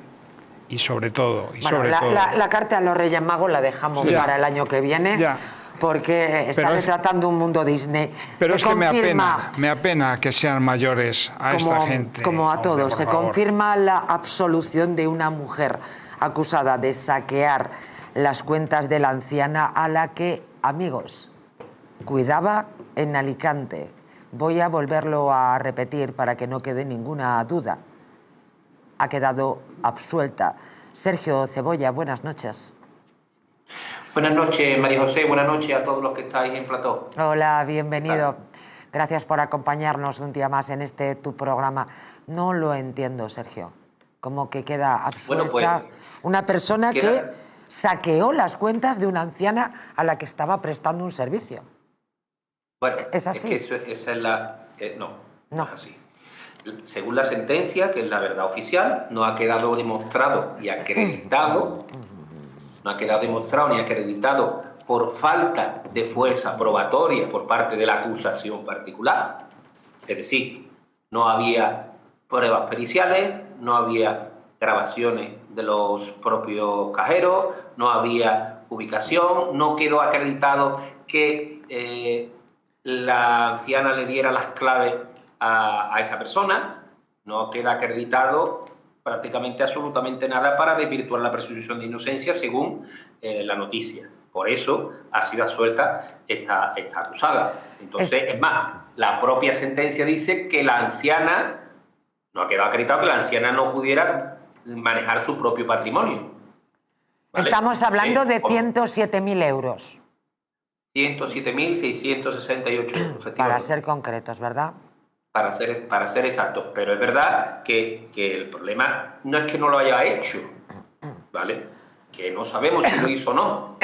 y sobre todo... La carta a los Reyes Magos la dejamos para el año que viene, porque está retratando un mundo Disney. Pero es que me apena que sean mayores a esta gente. Como a todos. Se confirma la absolución de una mujer acusada de saquear las cuentas de la anciana a la que, amigos, cuidaba en Alicante. Voy a volverlo a repetir para que no quede ninguna duda. Ha quedado absuelta. Sergio Cebolla, buenas noches. Buenas noches, María José. Buenas noches a todos los que estáis en plató. Hola, bienvenido. Gracias por acompañarnos un día más en tu programa. No lo entiendo, Sergio. Como que queda absuelta una persona que saqueó las cuentas de una anciana a la que estaba prestando un servicio. Bueno, ¿es así? Es que esa es la... no es así. Según la sentencia, que es la verdad oficial, no ha quedado demostrado y acreditado, por falta de fuerza probatoria por parte de la acusación particular. Es decir, no había pruebas periciales, no había grabaciones de los propios cajeros, no había ubicación, no quedó acreditado que la anciana le diera las claves a esa persona, no queda acreditado prácticamente absolutamente nada para desvirtuar la presunción de inocencia según la noticia. Por eso ha sido absuelta esta acusada. Entonces, es más, la propia sentencia dice que la anciana, no ha quedado acreditado que la anciana no pudiera manejar su propio patrimonio. ¿Vale? Estamos hablando de 107.000 euros. 107.668 euros. Para ser concretos, ¿verdad? Para ser exactos. Pero es verdad que el problema no es que no lo haya hecho, ¿vale? Que no sabemos si lo hizo o no.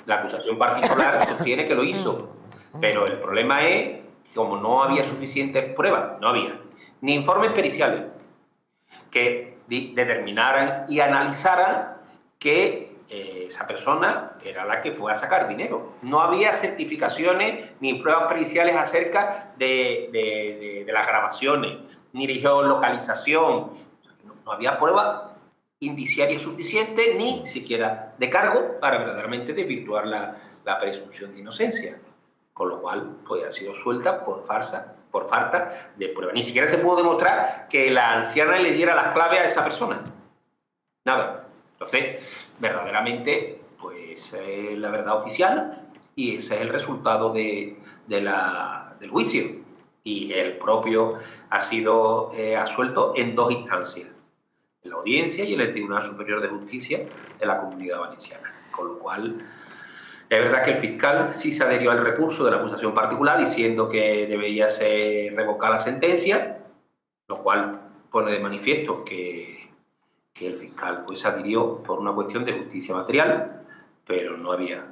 La acusación particular sostiene que lo hizo. Pero el problema es que como no había suficientes pruebas, no había ni informes periciales que determinaran y analizaran que esa persona era la que fue a sacar dinero. No había certificaciones ni pruebas periciales acerca de las grabaciones, ni de geolocalización. No había pruebas indiciarias suficientes, ni siquiera de cargo, para verdaderamente desvirtuar la presunción de inocencia. Con lo cual, pues ha sido suelta por falta de prueba. Ni siquiera se pudo demostrar que la anciana le diera las claves a esa persona. Nada. Entonces, verdaderamente, pues es la verdad oficial y ese es el resultado del juicio. Y el propio ha sido absuelto en 2 instancias, en la audiencia y en el Tribunal Superior de Justicia de la Comunidad Valenciana. Con lo cual, es verdad que el fiscal sí se adherió al recurso de la acusación particular diciendo que debería ser revocada la sentencia, lo cual pone de manifiesto que el fiscal pues adhirió por una cuestión de justicia material, pero no había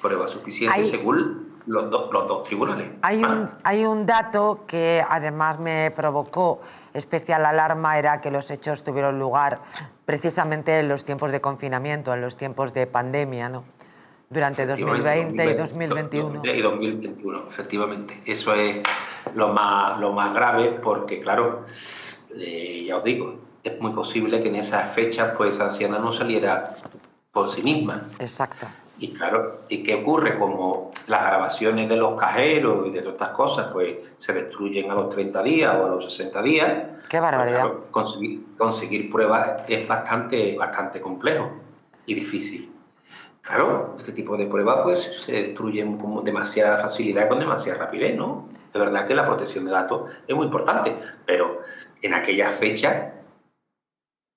pruebas suficientes según los dos tribunales. Hay un dato que además me provocó especial alarma, era que los hechos tuvieron lugar precisamente en los tiempos de confinamiento, en los tiempos de pandemia, ¿no? Durante 2020 y 2021. Y 2021, efectivamente. Eso es lo más grave porque, claro, ya os digo, es muy posible que en esas fechas pues esa anciana no saliera por sí misma. Exacto. Y claro, ¿y qué ocurre? Como las grabaciones de los cajeros y de todas estas cosas pues se destruyen a los 30 días o a los 60 días. ¡Qué barbaridad! Pues, claro, conseguir pruebas es bastante complejo y difícil. Claro, este tipo de pruebas pues se destruyen con demasiada facilidad y con demasiada rapidez, ¿no? De verdad que la protección de datos es muy importante, pero en aquellas fechas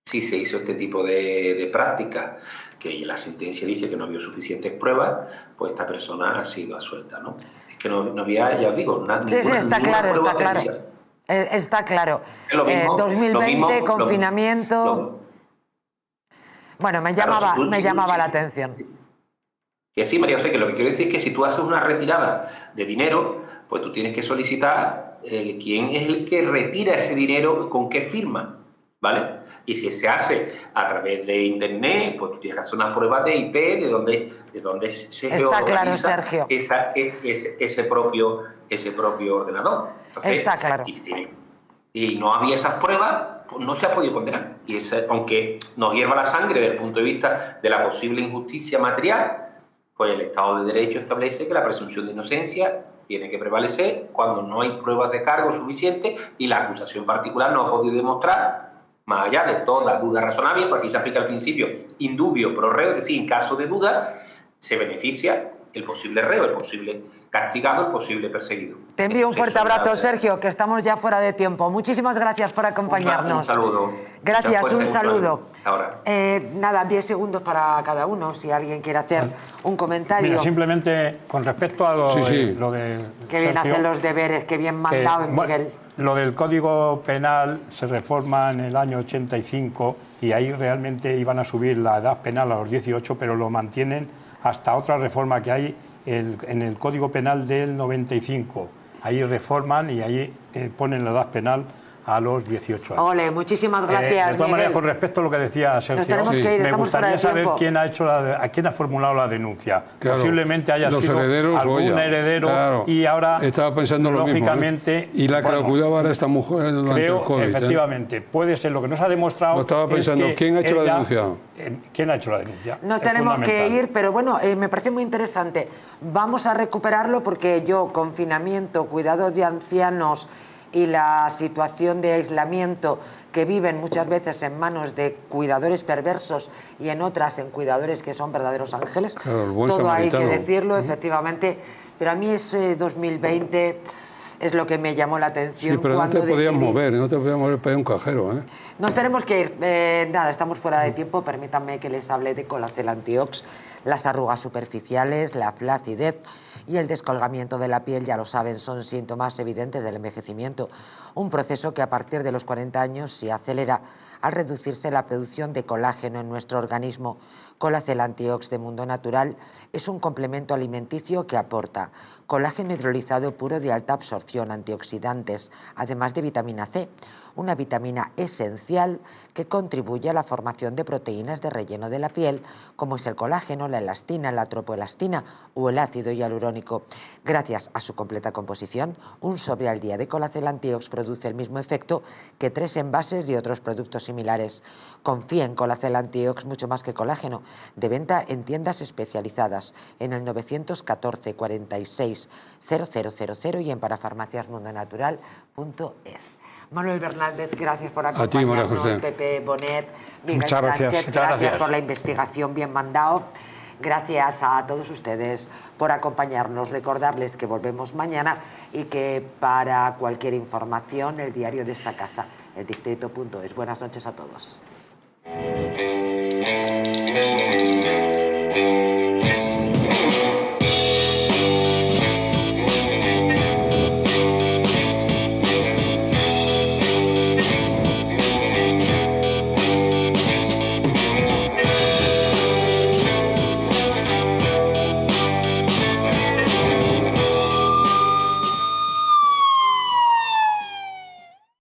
sí se hizo este tipo de prácticas, que la sentencia dice que no había suficientes pruebas, pues esta persona ha sido absuelta, ¿no? Es que no había, ya os digo, nada. Sí, está claro, está claro. Está claro. 2020, confinamiento. Bueno, me llamaba la atención. Y sí, María José, que lo que quiero decir es que si tú haces una retirada de dinero, pues tú tienes que solicitar quién es el que retira ese dinero, con qué firma, ¿vale? Y si se hace a través de internet, pues tú tienes que hacer unas pruebas de IP de donde se está claro, Sergio. Ese propio ordenador. Entonces, está claro. Y no había esas pruebas, pues no se ha podido condenar. Y aunque nos hierva la sangre desde el punto de vista de la posible injusticia material, pues el Estado de Derecho establece que la presunción de inocencia tiene que prevalecer cuando no hay pruebas de cargo suficientes y la acusación particular no ha podido demostrar, más allá de toda duda razonable, porque aquí se aplica el principio indubio pro reo, es decir, en caso de duda se beneficia el posible reo, el posible castigado, el posible perseguido. Te envío un fuerte abrazo, Sergio, que estamos ya fuera de tiempo. Muchísimas gracias por acompañarnos. Un saludo. Gracias, un saludo. Ahora. Nada, 10 segundos para cada uno, si alguien quiere hacer un comentario. Mira, simplemente con respecto a lo de Qué bien hacen los deberes, qué bien mandado, Miguel. Lo del Código Penal se reforma en el año 85 y ahí realmente iban a subir la edad penal a los 18, pero lo mantienen hasta otra reforma que hay en el Código Penal del 95. Ahí reforman y ahí ponen la edad penal a los 18 años. Ole, muchísimas gracias, de todas maneras, con respecto a lo que decía Sergio, nos tenemos que ir, me gustaría saber quién ha formulado la denuncia. Claro, posiblemente haya los sido herederos, algún heredero, claro, y ahora estaba pensando lógicamente, lo mismo, ¿eh? Y la que lo cuidaba era esta mujer durante el COVID. Efectivamente, puede ser. Lo que nos ha demostrado estaba pensando, ¿quién ha hecho la denuncia? ¿Quién ha hecho la denuncia? No tenemos que ir, pero bueno, me parece muy interesante. Vamos a recuperarlo porque yo, confinamiento, cuidado de ancianos y la situación de aislamiento que viven muchas veces en manos de cuidadores perversos y en otras en cuidadores que son verdaderos ángeles. Claro, el buen todo samaritano. Hay que decirlo, efectivamente, pero a mí ese 2020 es lo que me llamó la atención. Sí, pero no te podías mover para ir a un cajero, ¿eh? Nos tenemos que ir. Nada, estamos fuera de tiempo. Permítanme que les hable de Colacel Antiox. Las arrugas superficiales, la flacidez y el descolgamiento de la piel, ya lo saben, son síntomas evidentes del envejecimiento. Un proceso que a partir de los 40 años se acelera al reducirse la producción de colágeno en nuestro organismo. Colacel Antiox de Mundo Natural es un complemento alimenticio que aporta colágeno hidrolizado puro de alta absorción, antioxidantes, además de vitamina C, una vitamina esencial que contribuye a la formación de proteínas de relleno de la piel, como es el colágeno, la elastina, la tropoelastina o el ácido hialurónico. Gracias a su completa composición, un sobre al día de Colacel Antiox produce el mismo efecto que 3 envases de otros productos similares. Confía en Colacel Antiox mucho más que colágeno, de venta en tiendas especializadas en el 914 46 0000 y en parafarmaciasmundonatural.es. Manuel Bernáldez, gracias por acompañarnos. A ti, María José. Pepe Bonet, Miguel Muchas gracias. Sánchez, gracias por la investigación bien mandado. Gracias a todos ustedes por acompañarnos. Recordarles que volvemos mañana y que para cualquier información el diario de esta casa, eldistrito.es. Buenas noches a todos.